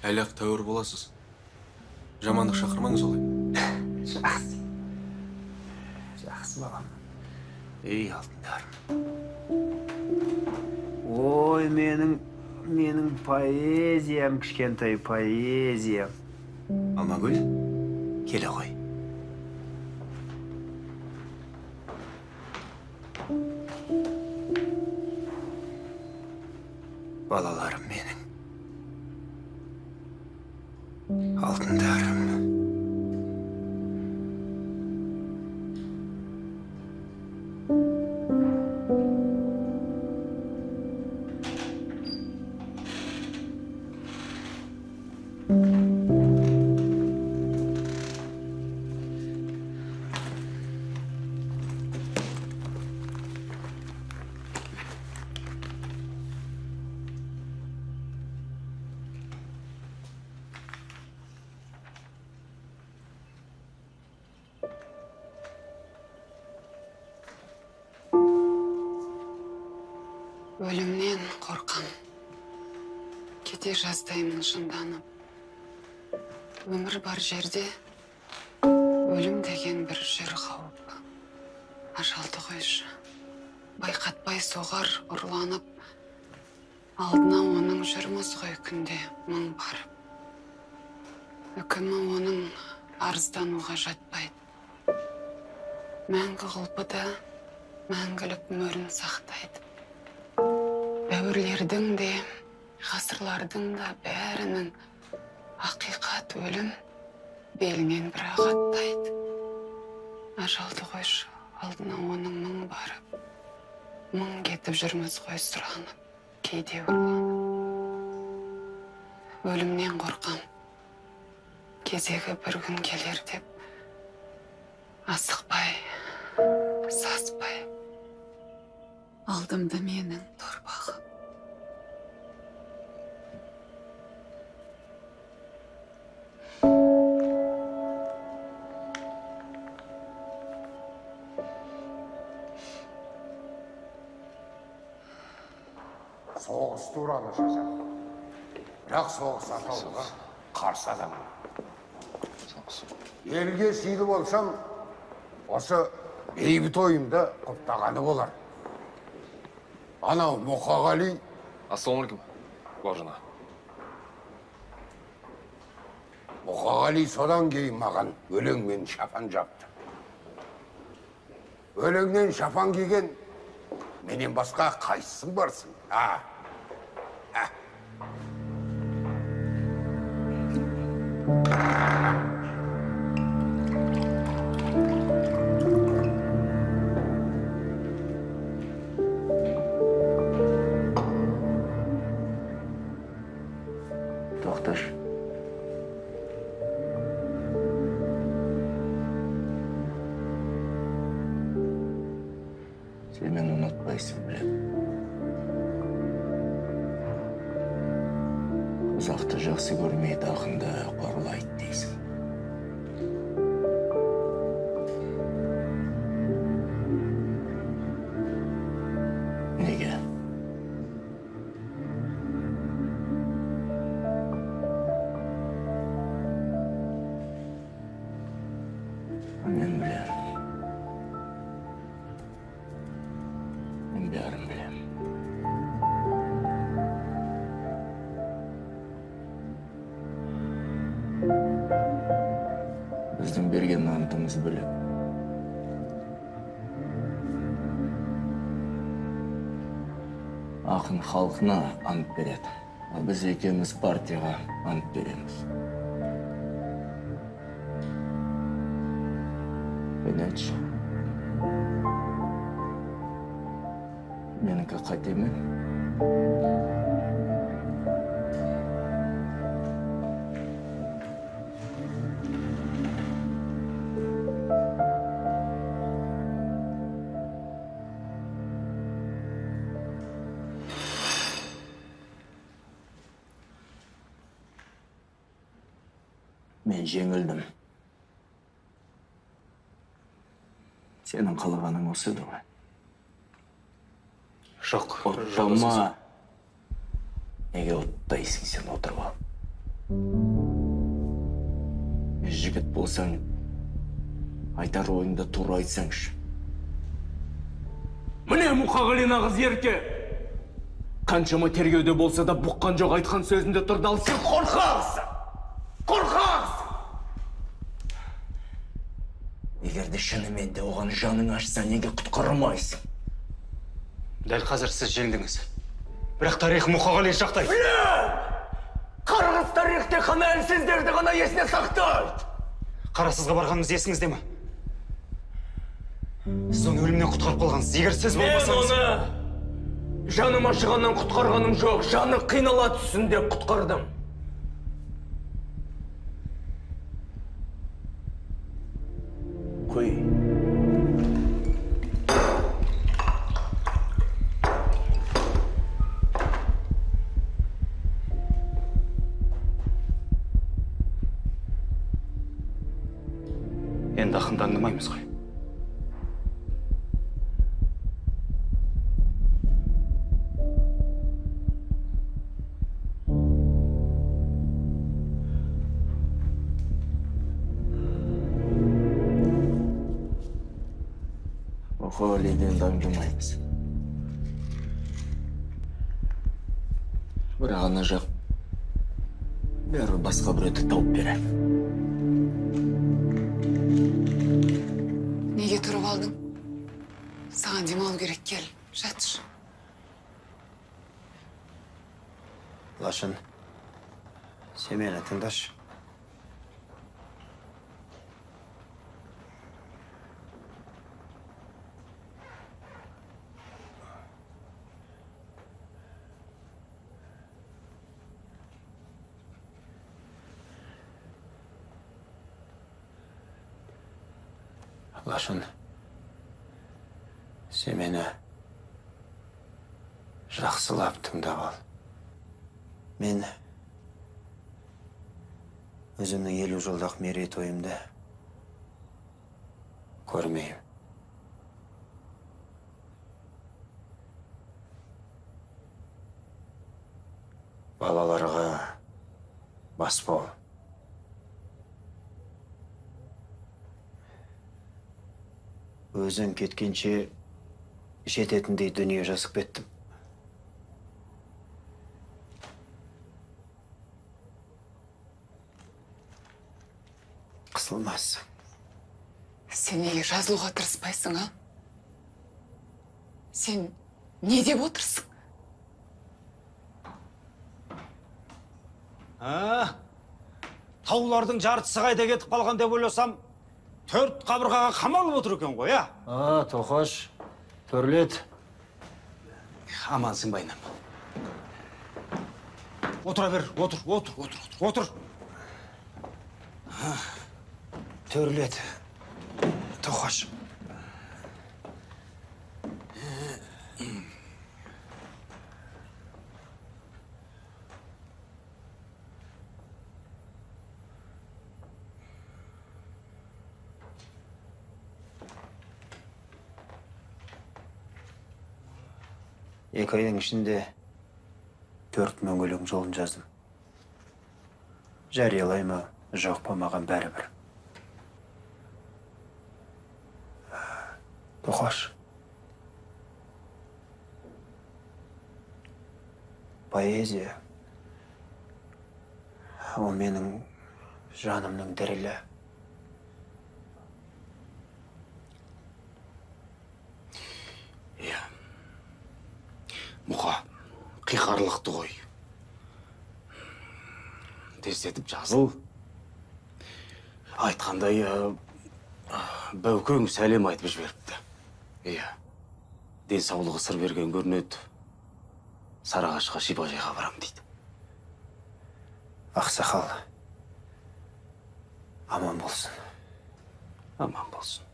Әлі-ақ тәуір боласыз. Жамандық шақырмаңыз олай. Жақсы балам. Ей алтындар. Ой, менің поэзиям, кішкентай поэзиям. Алмагүл, келе ғой. Балаларым менің. Алтындарым. Өлімнен қорқам. Кете жаздаймын жынданып. Өмір бар жерде өлім деген бір жер қауіп. Ажалды қойшы. Байқатпай соғар ұрланып. Алдына оның жүрміз ғой күнде мың барып. Үкімі оның арыздануға жатпайды. Мәңгі құлпыда мәңгілік мөрін сақтайды. Дәуірлердің де, ғасырлардың да бәрінің ақиқат өлім белінен бірақ аттайды. Ажалды қойшы, алдына оның мың барып, мың кетіп жүрміз ғой сұранып, кейде ұрланып. Өлімнен қорқам, кезегі бір күн келер деп, асықпай, саспай, алдымды менің торпағы. Соғыс туралы жазады. Бірақ соғыс атауға қарсы адам. Елге сыйлы болсам, осы бейбіт ойымды құптағаны болар. Анау Мұқағали. Ассалаумалейкум, бауыржан. Мұқағали содан кейін маған өлеңмен шапан жапты. Өлеңнен шапан киген менен басқа қайсың барсың? Тоқташ. Сен мені ұнатпайсың, білем. Қазақты жақсы көрмейді, ақынды қорлайды дейсің. Неге? Мен білем. Мен бәрін білем. Біздің берген антымыз бөлек. Ақын халқына ант береді. Ал біз екеуміз партияға ант береміз. Бен айтшы. Менікі қате ме? Мен жеңілдім. Сенің қалағаның осы еді ғой. Жоқ. Оттама. Неге оттайсың сен отырып ал? Жігіт болсаң, айтар ойыңды тура айтсаңшы. Міне Мұқағали нағыз ерке. Қаншама тергеуде болса да бұққан жоқ айтқан сөзінде тұрды, ал сен қорқақсың. Қорқақсың! Егерде шынымен де оған жаның ашса, неге құтқармайсың? Дәл қазір сіз жеңдіңіз. Бірақ тарих Мұқағали жақтайды. Қарғыз тарихте қана әлсіздерді ғана есіне сақтайды. Қарасызға барғаныңыз есіңізде ме? Сіз оны өлімнен құтқарып қалғансыз. Егер сіз болмасаңыз... Мен оны жаным ашығаннан құтқарғаным жоқ. Жаны қинала түссін деп құтқардым. Қой. Енді ақынды аңдамаймыз ғой. Мұқағалиден аңдамаймыз. Бірақ ана жақ бәрі басқа біреуді тауып береді. Неге тұрып алдың? Саған демалу керек, кел, жатыр. Лашын, сен мені тыңдашы. Лашын, сен мені жақсылап тыңдап ал. Мен өзімнің 50 жылдық мерейтойымды көрмеймін. Балаларға бас бол. Өзің кеткенше жететіндей дүние жазып кеттім. Ас. Сен неге жазылуға тырыспайсың, а? Сен не деп отырсың? Таулардың жартысы қайда кетіп қалған деп ойласам, 4 қабырғаға қамалып отыр екен ғой, а? Тоқаш, Төрлет. Амансың байнам. Отыра бер, отыр. Төрлет. Тоқаш. Екі айдың ішінде 4000 өлең жолын жаздым. Жариялай ма, жоқ па маған бәрібір. Тоқаш. Поэзия. Ол менің жанымның дірілі. Мұқа, қиқарлықты ғой. Тездетіп жазыл. Айтқандай, Бәукең сәлем айтып жіберіпті. Денсаулығы сыр берген көрінеді. Сарыағашқа шипажайға барам дейді. Ақсақал, аман болсын. Аман болсын.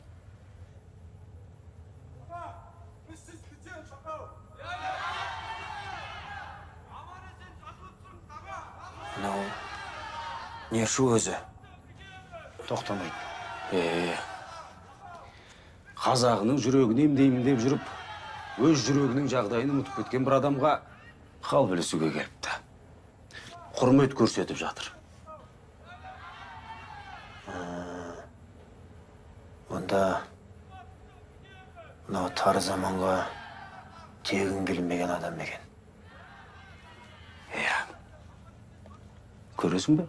Мынау нершу өзі тоқтамайды. Қазағының жүрегін емдеймін деп жүріп, өз жүрегінің жағдайын ұмытып кеткен бір адамға хал білісуге келіпті. Құрмет көрсетіп жатыр. Онда мынау тар заманға тегін келмеген адам екен. Көресің бе?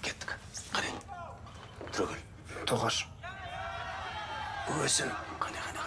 Кеттік. Қане. Түрегіл. Тоқаш. Өзім. Қане. Қане.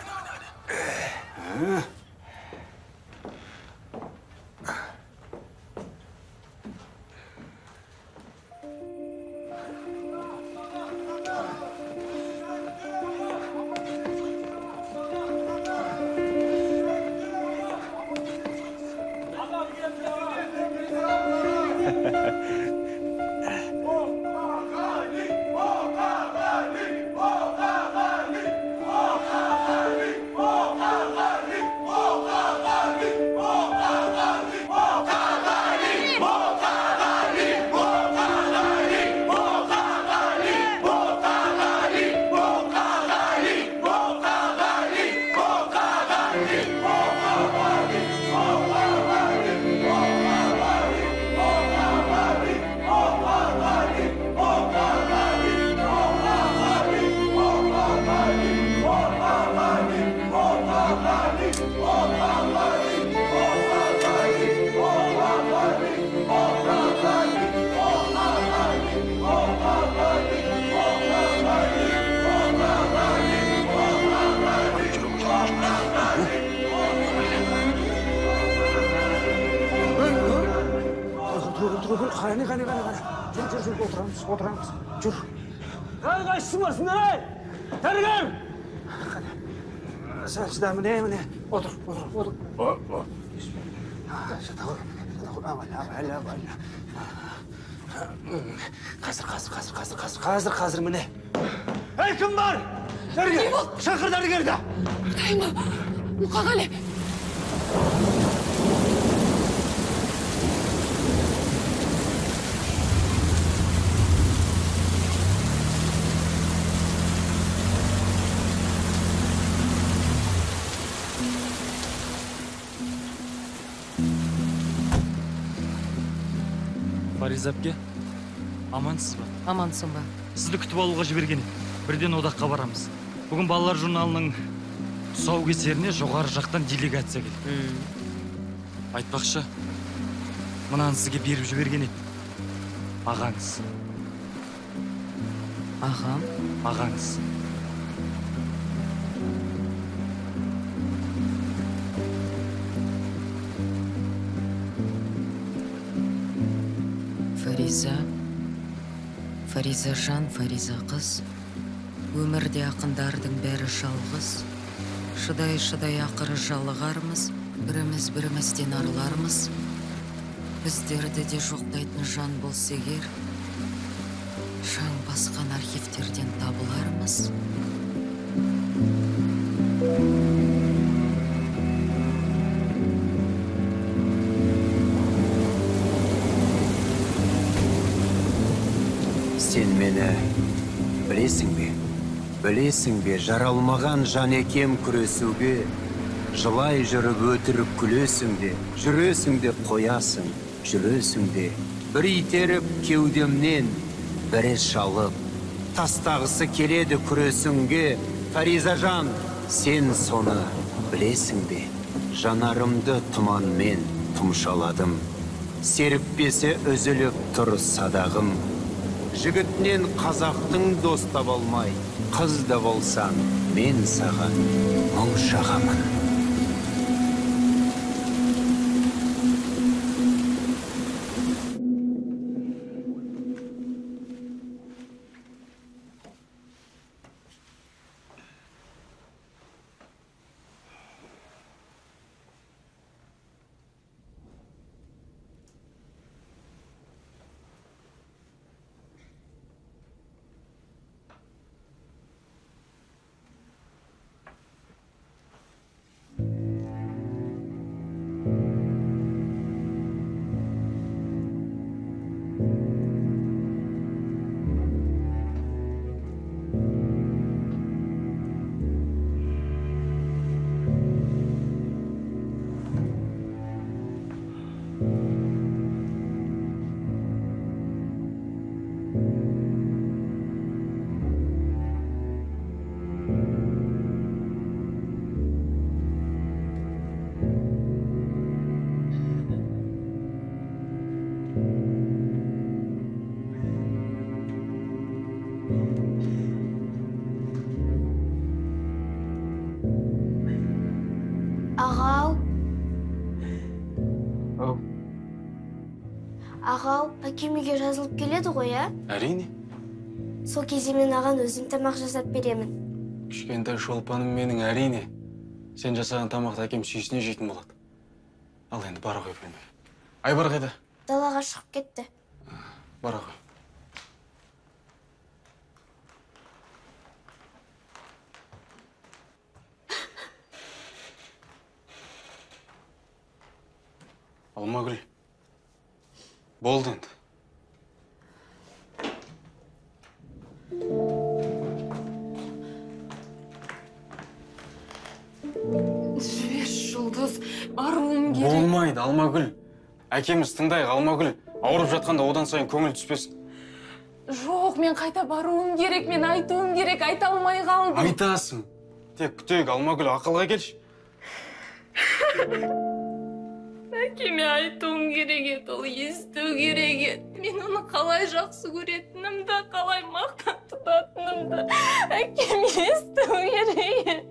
Жүр, отырамыз. Жүр. Қайсың барсыңдар, ай? Дәрігер! Сәл шыда, міне. Отыр. Қазір, міне. Ей, кім бар? Дәрігер! Шақыр дәрігерді! Құдайма, Мұқағали! Фариза әпке, амансыз ба? Амансың ба? Сізді күтіп алуға жіберген едік. Бірден одаққа барамыз. Бүгін балалар журналының тұсаукесеріне жоғары жақтан делегация келді. Айтпақшы, мынаны сізге беріп жіберген едім. Ағаңыз. Ағам? Ағаңыз. Фариза жан, Фариза қыз. Өмірде ақындардың бәрі жалғыз. Шыдай ақыры жалығармыз, бірімізден арылармыз. Біздерді де жоқтайтын жан болса егер, шаң басқан архивтерден табылармыз. Сен мені білесің бе, жаралмаған жан екем күресуге, жылай жүріп өтіріп күлесің де, жүресің де қоясың, жүресің де, бір итеріп кеудемнен, бірі шалып, тастағысы келеді күресіңге. Фариза жан, сен соны білесің бе, жанарымды тұманмен тұмшаладым, серіппесе үзіліп тұр садағым. Жігітнен қазақтың дос таба алмай, қыз да болсаң, мен саған мұң шағамын. Ағау, әкем үйге жазылып келеді ғой, ә? Әрине. Сол кезде мен аған өзім тамақ жасап беремін. Кішкентай шолпаным менің, әрине. Сен жасаған тамақты әкем сүйсіне жейтін болады. Ал енді бара ғой білмей. Айбар қайда? Далаға шығып кетті. Бара ғой. Алмагүл. Болды енді. Жібер, Жұлдыз, баруым керек. Болмайды, Алмагүл. Әкеміз тыңдайық, Алмагүл. Ауырып жатқанда одан сайын көңіл түспесін. Жоқ, мен қайта баруым керек, мен айтуым керек, айта алмай қалдым. Айтасың. Тек күтейік, Алмагүл, ақылға келші. Әкеме айтуым керек еді, ол есту керек еді. Мен оны қалай жақсы көретінімді, қалай мақтан тұтатынымды әкем есту керек еді.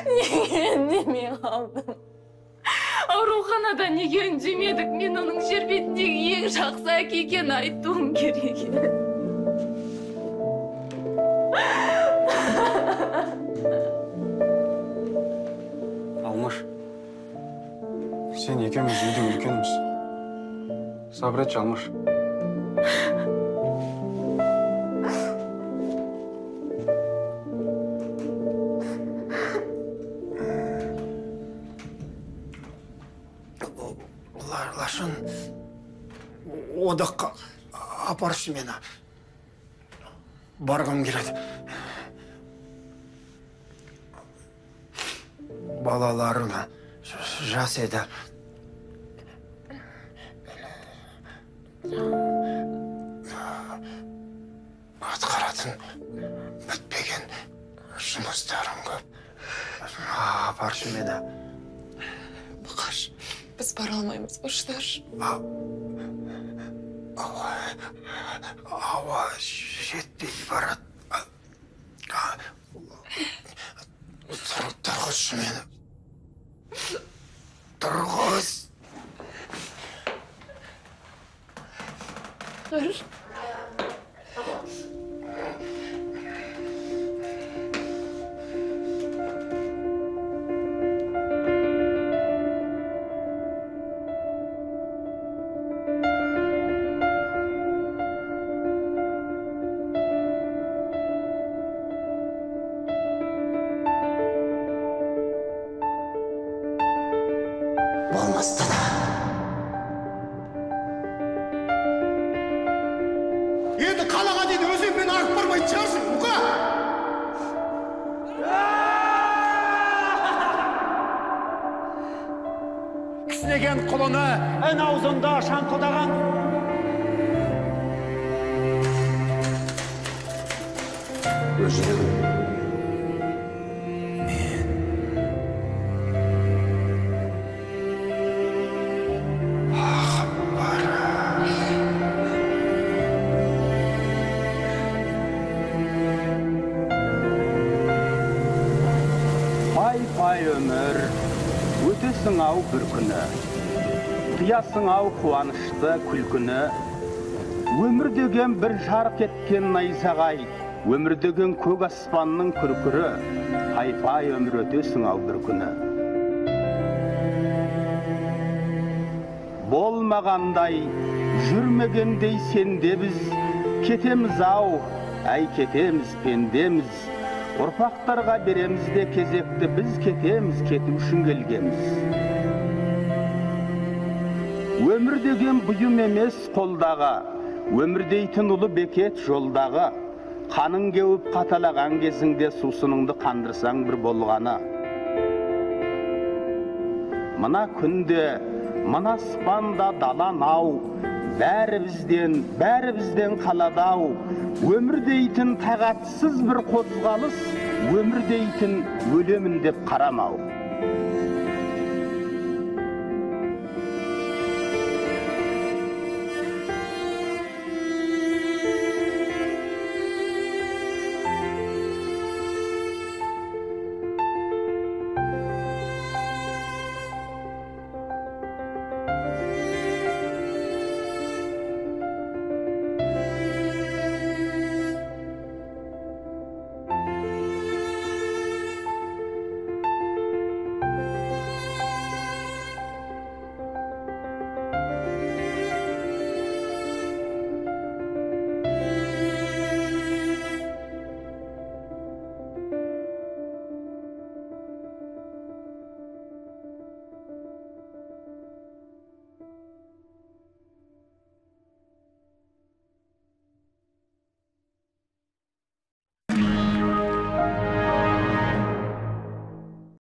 Неге үндемей қалдым? Ауруханада неге үндемедік? Мен оның жер бетіндегі ең жақсы әке екенін айтуым керек еді. Алмаш, сен екеуміз үйдің үлкеніміз. Сабыр етші, Алмаш. Лашын, одаққа апаршы мені. Барғым келеді. Балаларым жас еді. Атқаратын бітпеген жұмыстарым көп. Апаршы мені. Бұқаш, біз бара алмаймыз, ұштар. Ауа жетпей барады. Тұрғызшы мені. Тұрғыз. Dur. Болмасты да. Енді қалаға дейін өзіңмен арып бармайтын шығарсың, Мұқа! Кісінеген құлыны ән аузында шаңқылдаған. Өзінің Пай өмір, өтесің ау бір күні, қиясың ау қуанышты күлкіні. Өмір деген бір жарқ еткен найзағай, өмір деген көк аспанның күркірі, пай өмір өтесің ау бір күні. Болмағандай, жүрмегендей сенде біз, кетеміз ау, әй кетеміз пендеміз. Ұрпақтарға береміз де кезекті біз кетеміз, кету үшін келгеміз. Өмір деген бұйым емес қолдағы, өмір дейтін ұлы бекет жолдағы. Қаның кеуіп қаталаған кезіңде сусыныңды қандырсаң бір болғаны. Мына күнде, мына аспанда далан-ау, бәрі-бізден қалады-ау. Өмір дейтін тағатсыз бір қозғалыс, өмір дейтін өлемін деп қарамау.